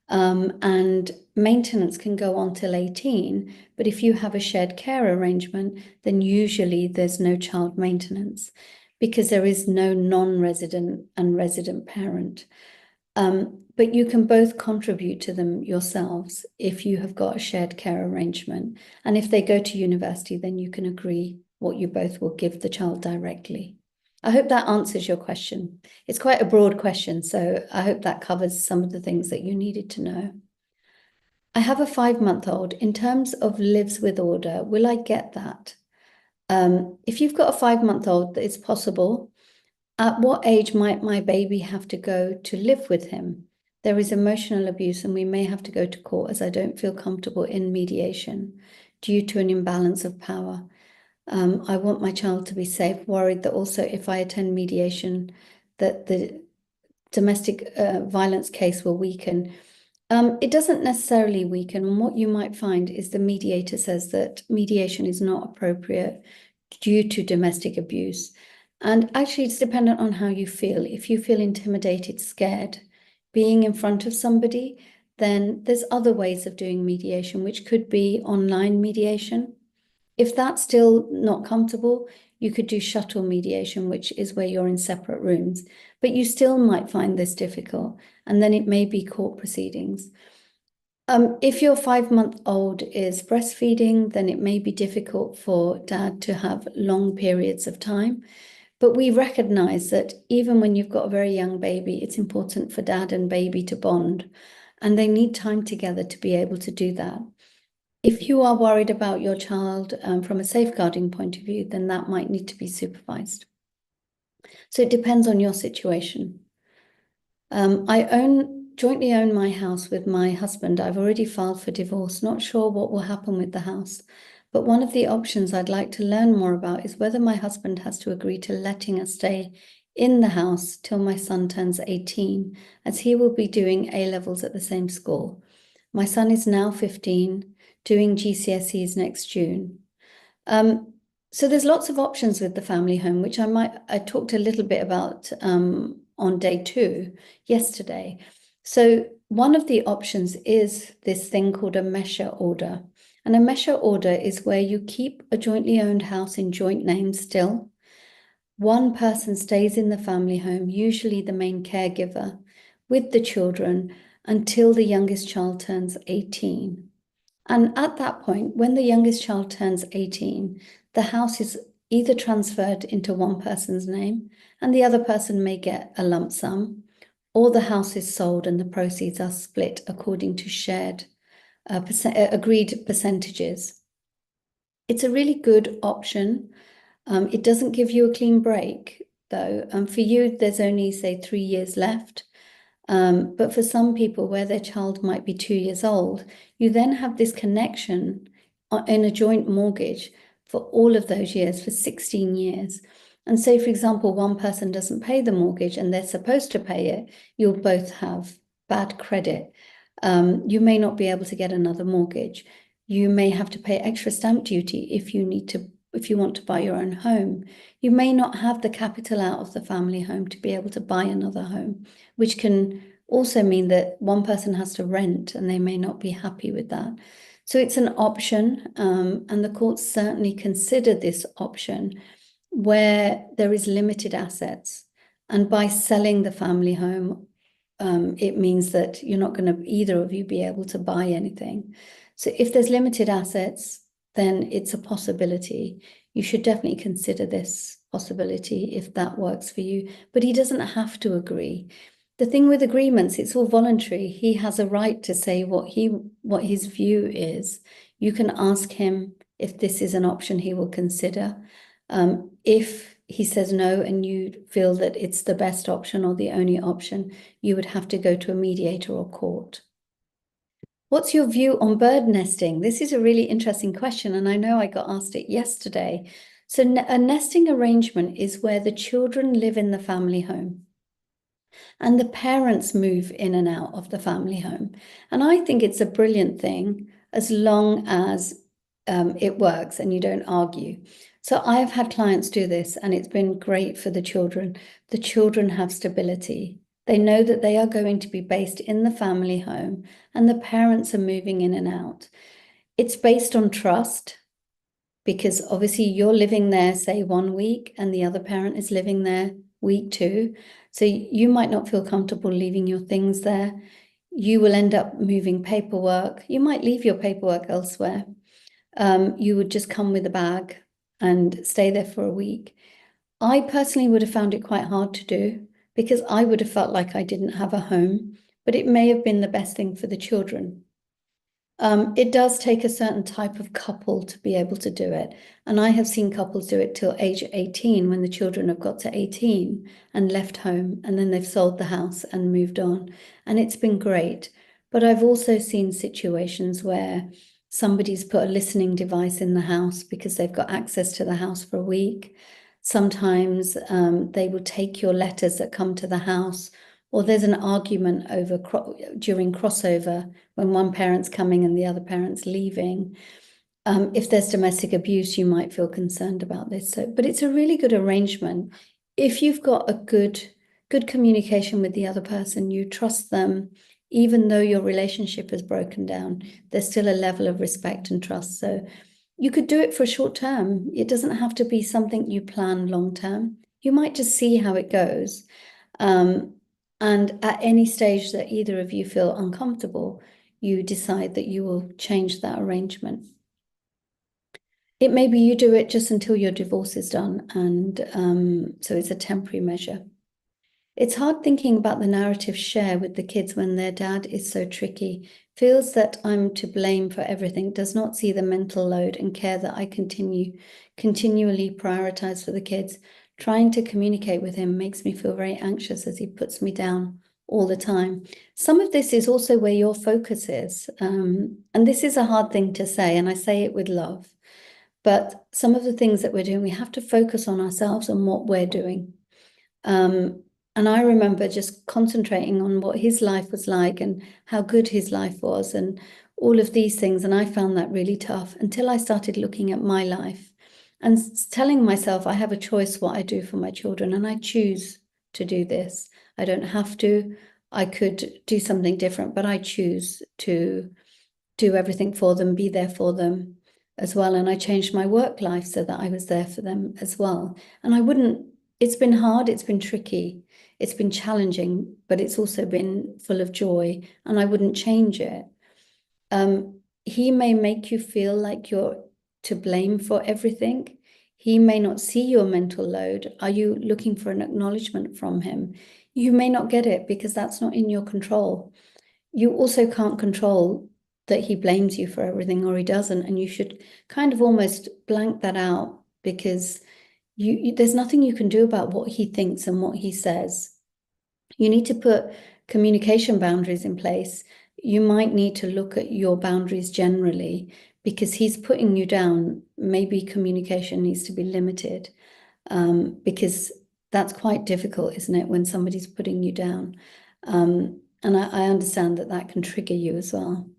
And maintenance can go on till 18, but if you have a shared care arrangement, then usually there's no child maintenance because there is no non-resident and resident parent. But you can both contribute to them yourselves if you have got a shared care arrangement. And if they go to university, then you can agree what you both will give the child directly. I hope that answers your question. It's quite a broad question, so I hope that covers some of the things that you needed to know. I have a 5-month-old. In terms of lives with order, will I get that? If you've got a 5-month-old, it's possible. At what age might my baby have to go to live with him? There is emotional abuse and we may have to go to court as I don't feel comfortable in mediation due to an imbalance of power. I want my child to be safe, worried that also if I attend mediation, that the domestic violence case will weaken. It doesn't necessarily weaken. And what you might find is the mediator says that mediation is not appropriate due to domestic abuse. And actually, it's dependent on how you feel. If you feel intimidated, scared, being in front of somebody, then there's other ways of doing mediation, which could be online mediation. If that's still not comfortable, you could do shuttle mediation, which is where you're in separate rooms, but you still might find this difficult, and then it may be court proceedings. If your 5-month-old is breastfeeding, then it may be difficult for dad to have long periods of time. But we recognize that even when you've got a very young baby, it's important for dad and baby to bond, and they need time together to be able to do that. If you are worried about your child from a safeguarding point of view, then that might need to be supervised. So it depends on your situation. I jointly own my house with my husband. I've already filed for divorce, not sure what will happen with the house. But one of the options I'd like to learn more about is whether my husband has to agree to letting us stay in the house till my son turns 18, as he will be doing A-levels at the same school. My son is now 15, doing GCSEs next June. So there's lots of options with the family home, which I talked a little bit about on day 2 yesterday. So one of the options is this thing called a Mesha order. And a Mesha order is where you keep a jointly owned house in joint names still. One person stays in the family home, usually the main caregiver, with the children until the youngest child turns 18. And at that point, when the youngest child turns 18, the house is either transferred into one person's name and the other person may get a lump sum, or the house is sold and the proceeds are split according to shared agreed percentages. It's a really good option. It doesn't give you a clean break, though. For you, there's only, say, 3 years left. But for some people where their child might be 2 years old, you then have this connection in a joint mortgage for all of those years, for 16 years. And say, for example, one person doesn't pay the mortgage and they're supposed to pay it, you'll both have bad credit. You may not be able to get another mortgage. You may have to pay extra stamp duty if you want to buy your own home. You may not have the capital out of the family home to be able to buy another home, which can also mean that one person has to rent and they may not be happy with that. So it's an option, and the courts certainly consider this option where there is limited assets. And by selling the family home, it means that you're not going to, either of you, be able to buy anything. So if there's limited assets, then it's a possibility. You should definitely consider this possibility if that works for you. But he doesn't have to agree. The thing with agreements, it's all voluntary. He has a right to say what his view is. You can ask him if this is an option he will consider. If he says no and you feel that it's the best option or the only option, you would have to go to a mediator or court. What's your view on bird nesting? This is a really interesting question, and I know I got asked it yesterday. So a nesting arrangement is where the children live in the family home and the parents move in and out of the family home. And I think it's a brilliant thing as long as it works and you don't argue. So I've had clients do this and it's been great for the children. The children have stability. They know that they are going to be based in the family home and the parents are moving in and out. It's based on trust because obviously you're living there, say 1 week, and the other parent is living there week 2. So you might not feel comfortable leaving your things there. You will end up moving paperwork. You might leave your paperwork elsewhere. You would just come with a bag and stay there for a week. I personally would have found it quite hard to do because I would have felt like I didn't have a home, but it may have been the best thing for the children. It does take a certain type of couple to be able to do it. And I have seen couples do it till age 18 when the children have got to 18 and left home and then they've sold the house and moved on. And it's been great. But I've also seen situations where somebody's put a listening device in the house because they've got access to the house for a week. Sometimes they will take your letters that come to the house, or there's an argument over during crossover when one parent's coming and the other parent's leaving. If there's domestic abuse, you might feel concerned about this. But it's a really good arrangement. If you've got a good communication with the other person, you trust them, even though your relationship has broken down, there's still a level of respect and trust. So you could do it for a short term. It doesn't have to be something you plan long term. You might just see how it goes. And at any stage that either of you feel uncomfortable, you decide that you will change that arrangement. It may be you do it just until your divorce is done, and so it's a temporary measure. It's hard thinking about the narrative share with the kids when their dad is so tricky, feels that I'm to blame for everything, does not see the mental load and care that I continually prioritize for the kids. Trying to communicate with him makes me feel very anxious as he puts me down all the time. Some of this is also where your focus is. And this is a hard thing to say, and I say it with love. But some of the things that we're doing, we have to focus on ourselves and what we're doing. And I remember just concentrating on what his life was like and how good his life was and all of these things. And I found that really tough until I started looking at my life and telling myself I have a choice what I do for my children and I choose to do this. I don't have to. I could do something different, but I choose to do everything for them, be there for them as well. And I changed my work life so that I was there for them as well. And it's been hard, it's been tricky, it's been challenging, but it's also been full of joy, and I wouldn't change it. He may make you feel like you're to blame for everything. He may not see your mental load. Are you looking for an acknowledgement from him? You may not get it because that's not in your control. You also can't control that he blames you for everything or he doesn't, and you should kind of almost blank that out because there's nothing you can do about what he thinks and what he says. You need to put communication boundaries in place. You might need to look at your boundaries generally because he's putting you down. Maybe communication needs to be limited because that's quite difficult, isn't it, when somebody's putting you down? And I understand that can trigger you as well.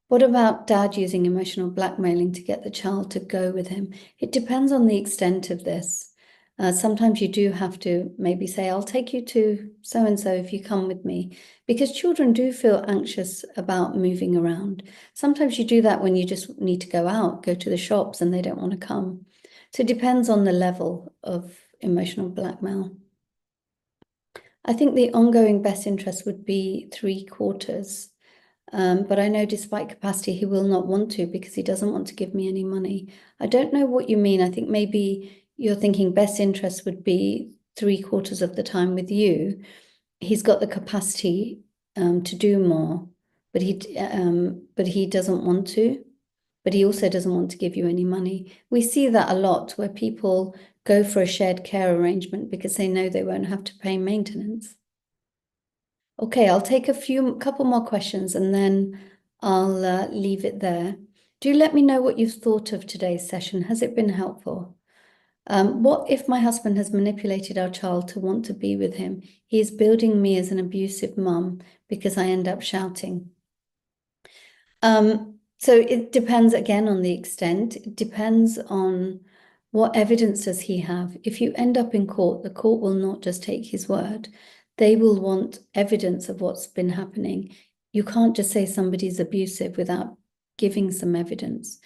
What about dad using emotional blackmailing to get the child to go with him? It depends on the extent of this. Sometimes you do have to maybe say, I'll take you to so-and-so if you come with me, because children do feel anxious about moving around. Sometimes you do that when you just need to go out, go to the shops, and they don't want to come. So it depends on the level of emotional blackmail. I think the ongoing best interest would be 3/4. But I know despite capacity, he will not want to because he doesn't want to give me any money. I don't know what you mean. I think maybe you're thinking best interest would be 3/4 of the time with you. He's got the capacity to do more, but he doesn't want to. But he also doesn't want to give you any money. We see that a lot where people go for a shared care arrangement because they know they won't have to pay maintenance. Okay, I'll take couple more questions and then I'll leave it there. Do let me know what you've thought of today's session. Has it been helpful? What if my husband has manipulated our child to want to be with him? He is building me as an abusive mum because I end up shouting. So it depends again on the extent. It depends on what evidence does he have. If you end up in court, the court will not just take his word. They will want evidence of what's been happening. You can't just say somebody's abusive without giving some evidence.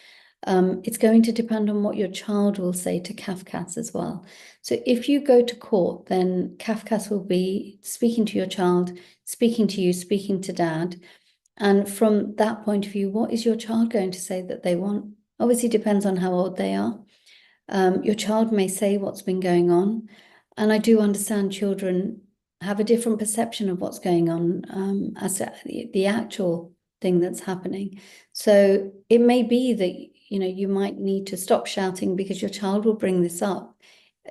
It's going to depend on what your child will say to Cafcass as well. So if you go to court, then Cafcass will be speaking to your child, speaking to you, speaking to dad. And from that point of view, what is your child going to say that they want? Obviously, depends on how old they are. Your child may say what's been going on. And I do understand children have a different perception of what's going on as to the actual thing that's happening. So it may be that, you might need to stop shouting because your child will bring this up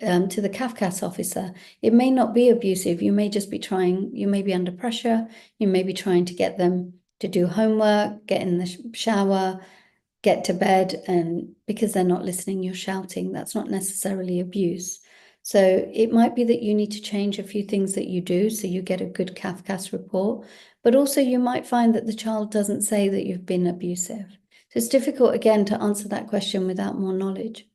to the Cafcass officer. It may not be abusive. You may just be trying, you may be under pressure. You may be trying to get them to do homework, get in the shower, get to bed, and because they're not listening, you're shouting. That's not necessarily abuse. So it might be that you need to change a few things that you do so you get a good Cafcass report, but also you might find that the child doesn't say that you've been abusive. So it's difficult, again, to answer that question without more knowledge.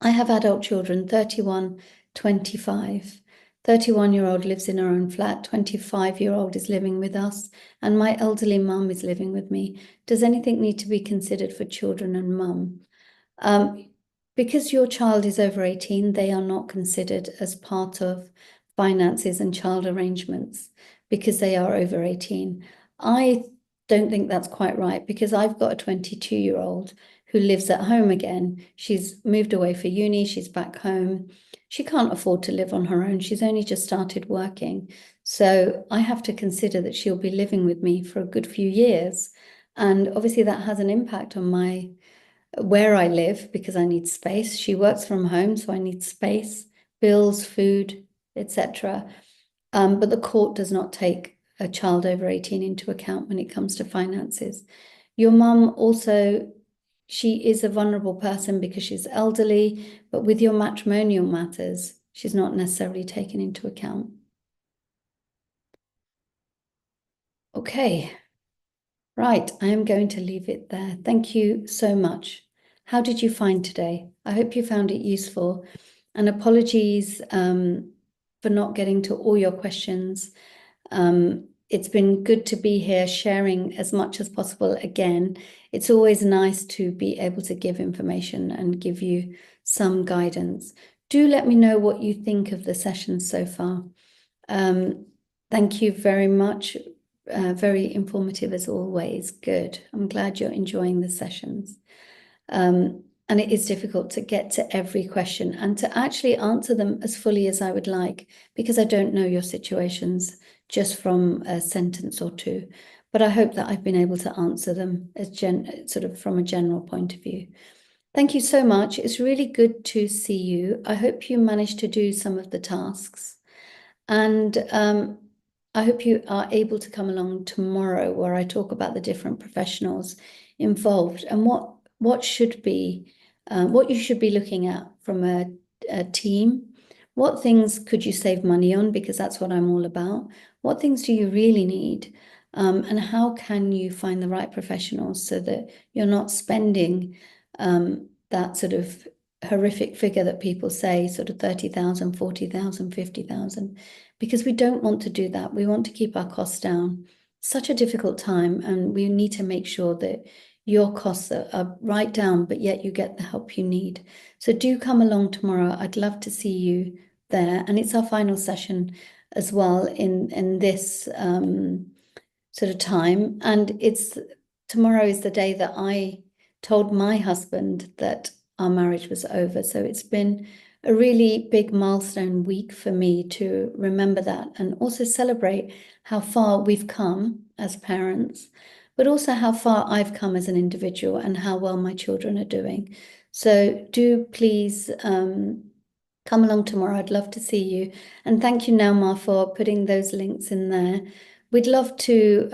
I have adult children, 31, 25. 31-year-old lives in her own flat, 25-year-old is living with us, and my elderly mum is living with me. Does anything need to be considered for children and mum? Because your child is over 18, they are not considered as part of finances and child arrangements because they are over 18. I don't think that's quite right because I've got a 22-year-old who lives at home again. She's moved away for uni, she's back home. She can't afford to live on her own. She's only just started working. So I have to consider that she'll be living with me for a good few years. And obviously that has an impact on where I live because I need space. She works from home, so I need space, bills, food, etc. But the court does not take a child over 18 into account when it comes to finances. Your mum also, she is a vulnerable person because she's elderly, but with your matrimonial matters, she's not necessarily taken into account. Okay, right, I am going to leave it there. Thank you so much. How did you find today? I hope you found it useful. And apologies for not getting to all your questions. It's been good to be here sharing as much as possible again. It's always nice to be able to give information and give you some guidance. Do let me know what you think of the sessions so far. Thank you very much. Very informative as always. Good. I'm glad you're enjoying the sessions. And it is difficult to get to every question and to actually answer them as fully as I would like because I don't know your situations just from a sentence or two. But I hope that I've been able to answer them as sort of from a general point of view. Thank you so much. It's really good to see you. I hope you managed to do some of the tasks. And I hope you are able to come along tomorrow where I talk about the different professionals involved and what should be, what you should be looking at from a team. What things could you save money on? Because that's what I'm all about. What things do you really need? And how can you find the right professionals so that you're not spending that sort of horrific figure that people say, sort of 30,000, 40,000, 50,000, because we don't want to do that. We want to keep our costs down. Such a difficult time, and we need to make sure that your costs are right down, but yet you get the help you need. So do come along tomorrow. I'd love to see you there. And it's our final session as well in this sort of time. And tomorrow is the day that I told my husband that our marriage was over. So it's been a really big milestone week for me to remember that and also celebrate how far we've come as parents, but also how far I've come as an individual and how well my children are doing. So do please come along tomorrow. I'd love to see you. And thank you, Nauma, for putting those links in there. We'd love to,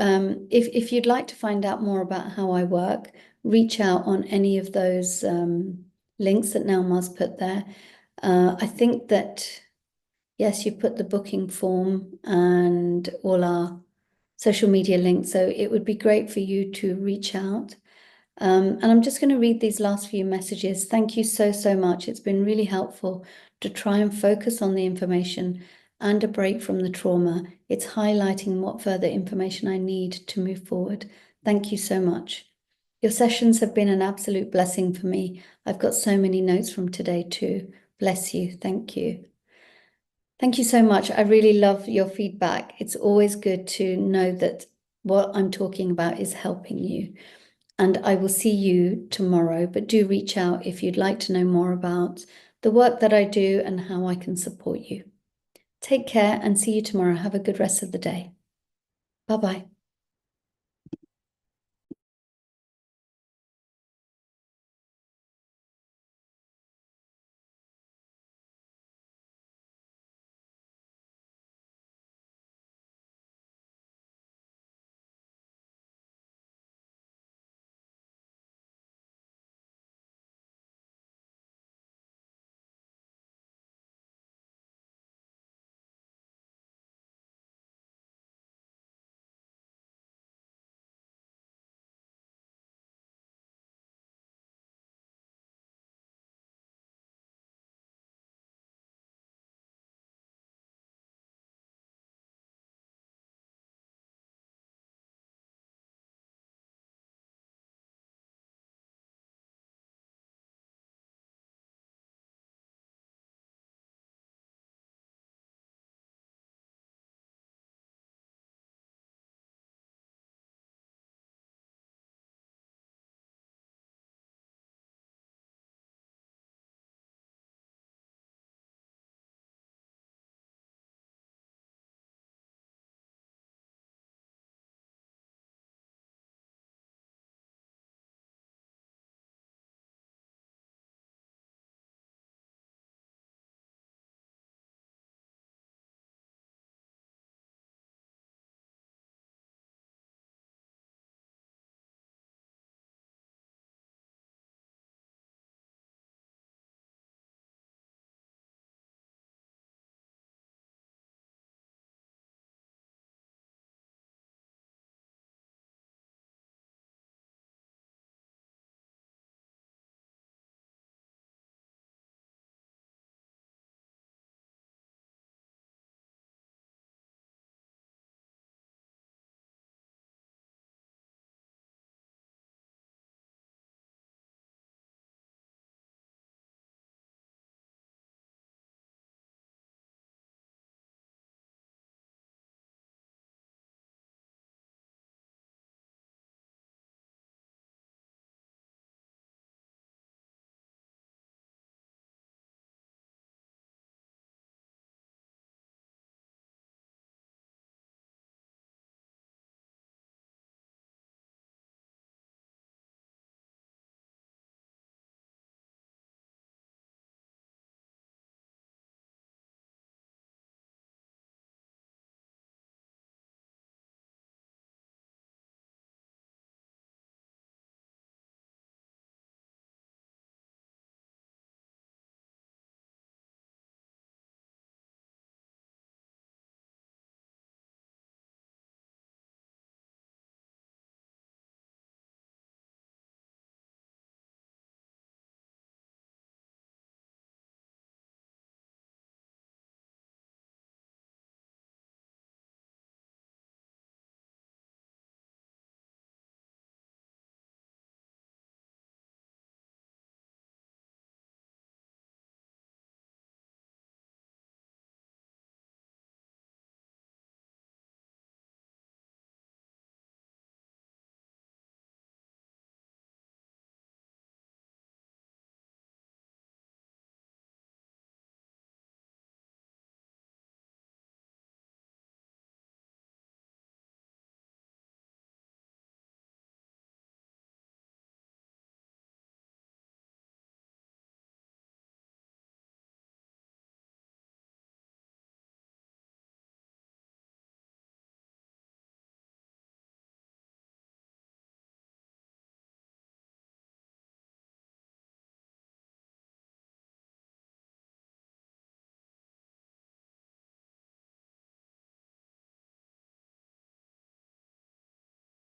if you'd like to find out more about how I work, reach out on any of those links that Nauma's put there. I think that, yes, you put the booking form and all our social media links. So it would be great for you to reach out. And I'm just going to read these last few messages. Thank you so, so much. It's been really helpful to try and focus on the information and a break from the trauma. It's highlighting what further information I need to move forward. Thank you so much. Your sessions have been an absolute blessing for me. I've got so many notes from today too. Bless you. Thank you. Thank you so much. I really love your feedback. It's always good to know that what I'm talking about is helping you. And I will see you tomorrow, but do reach out if you'd like to know more about the work that I do and how I can support you. Take care and see you tomorrow. Have a good rest of the day. Bye-bye.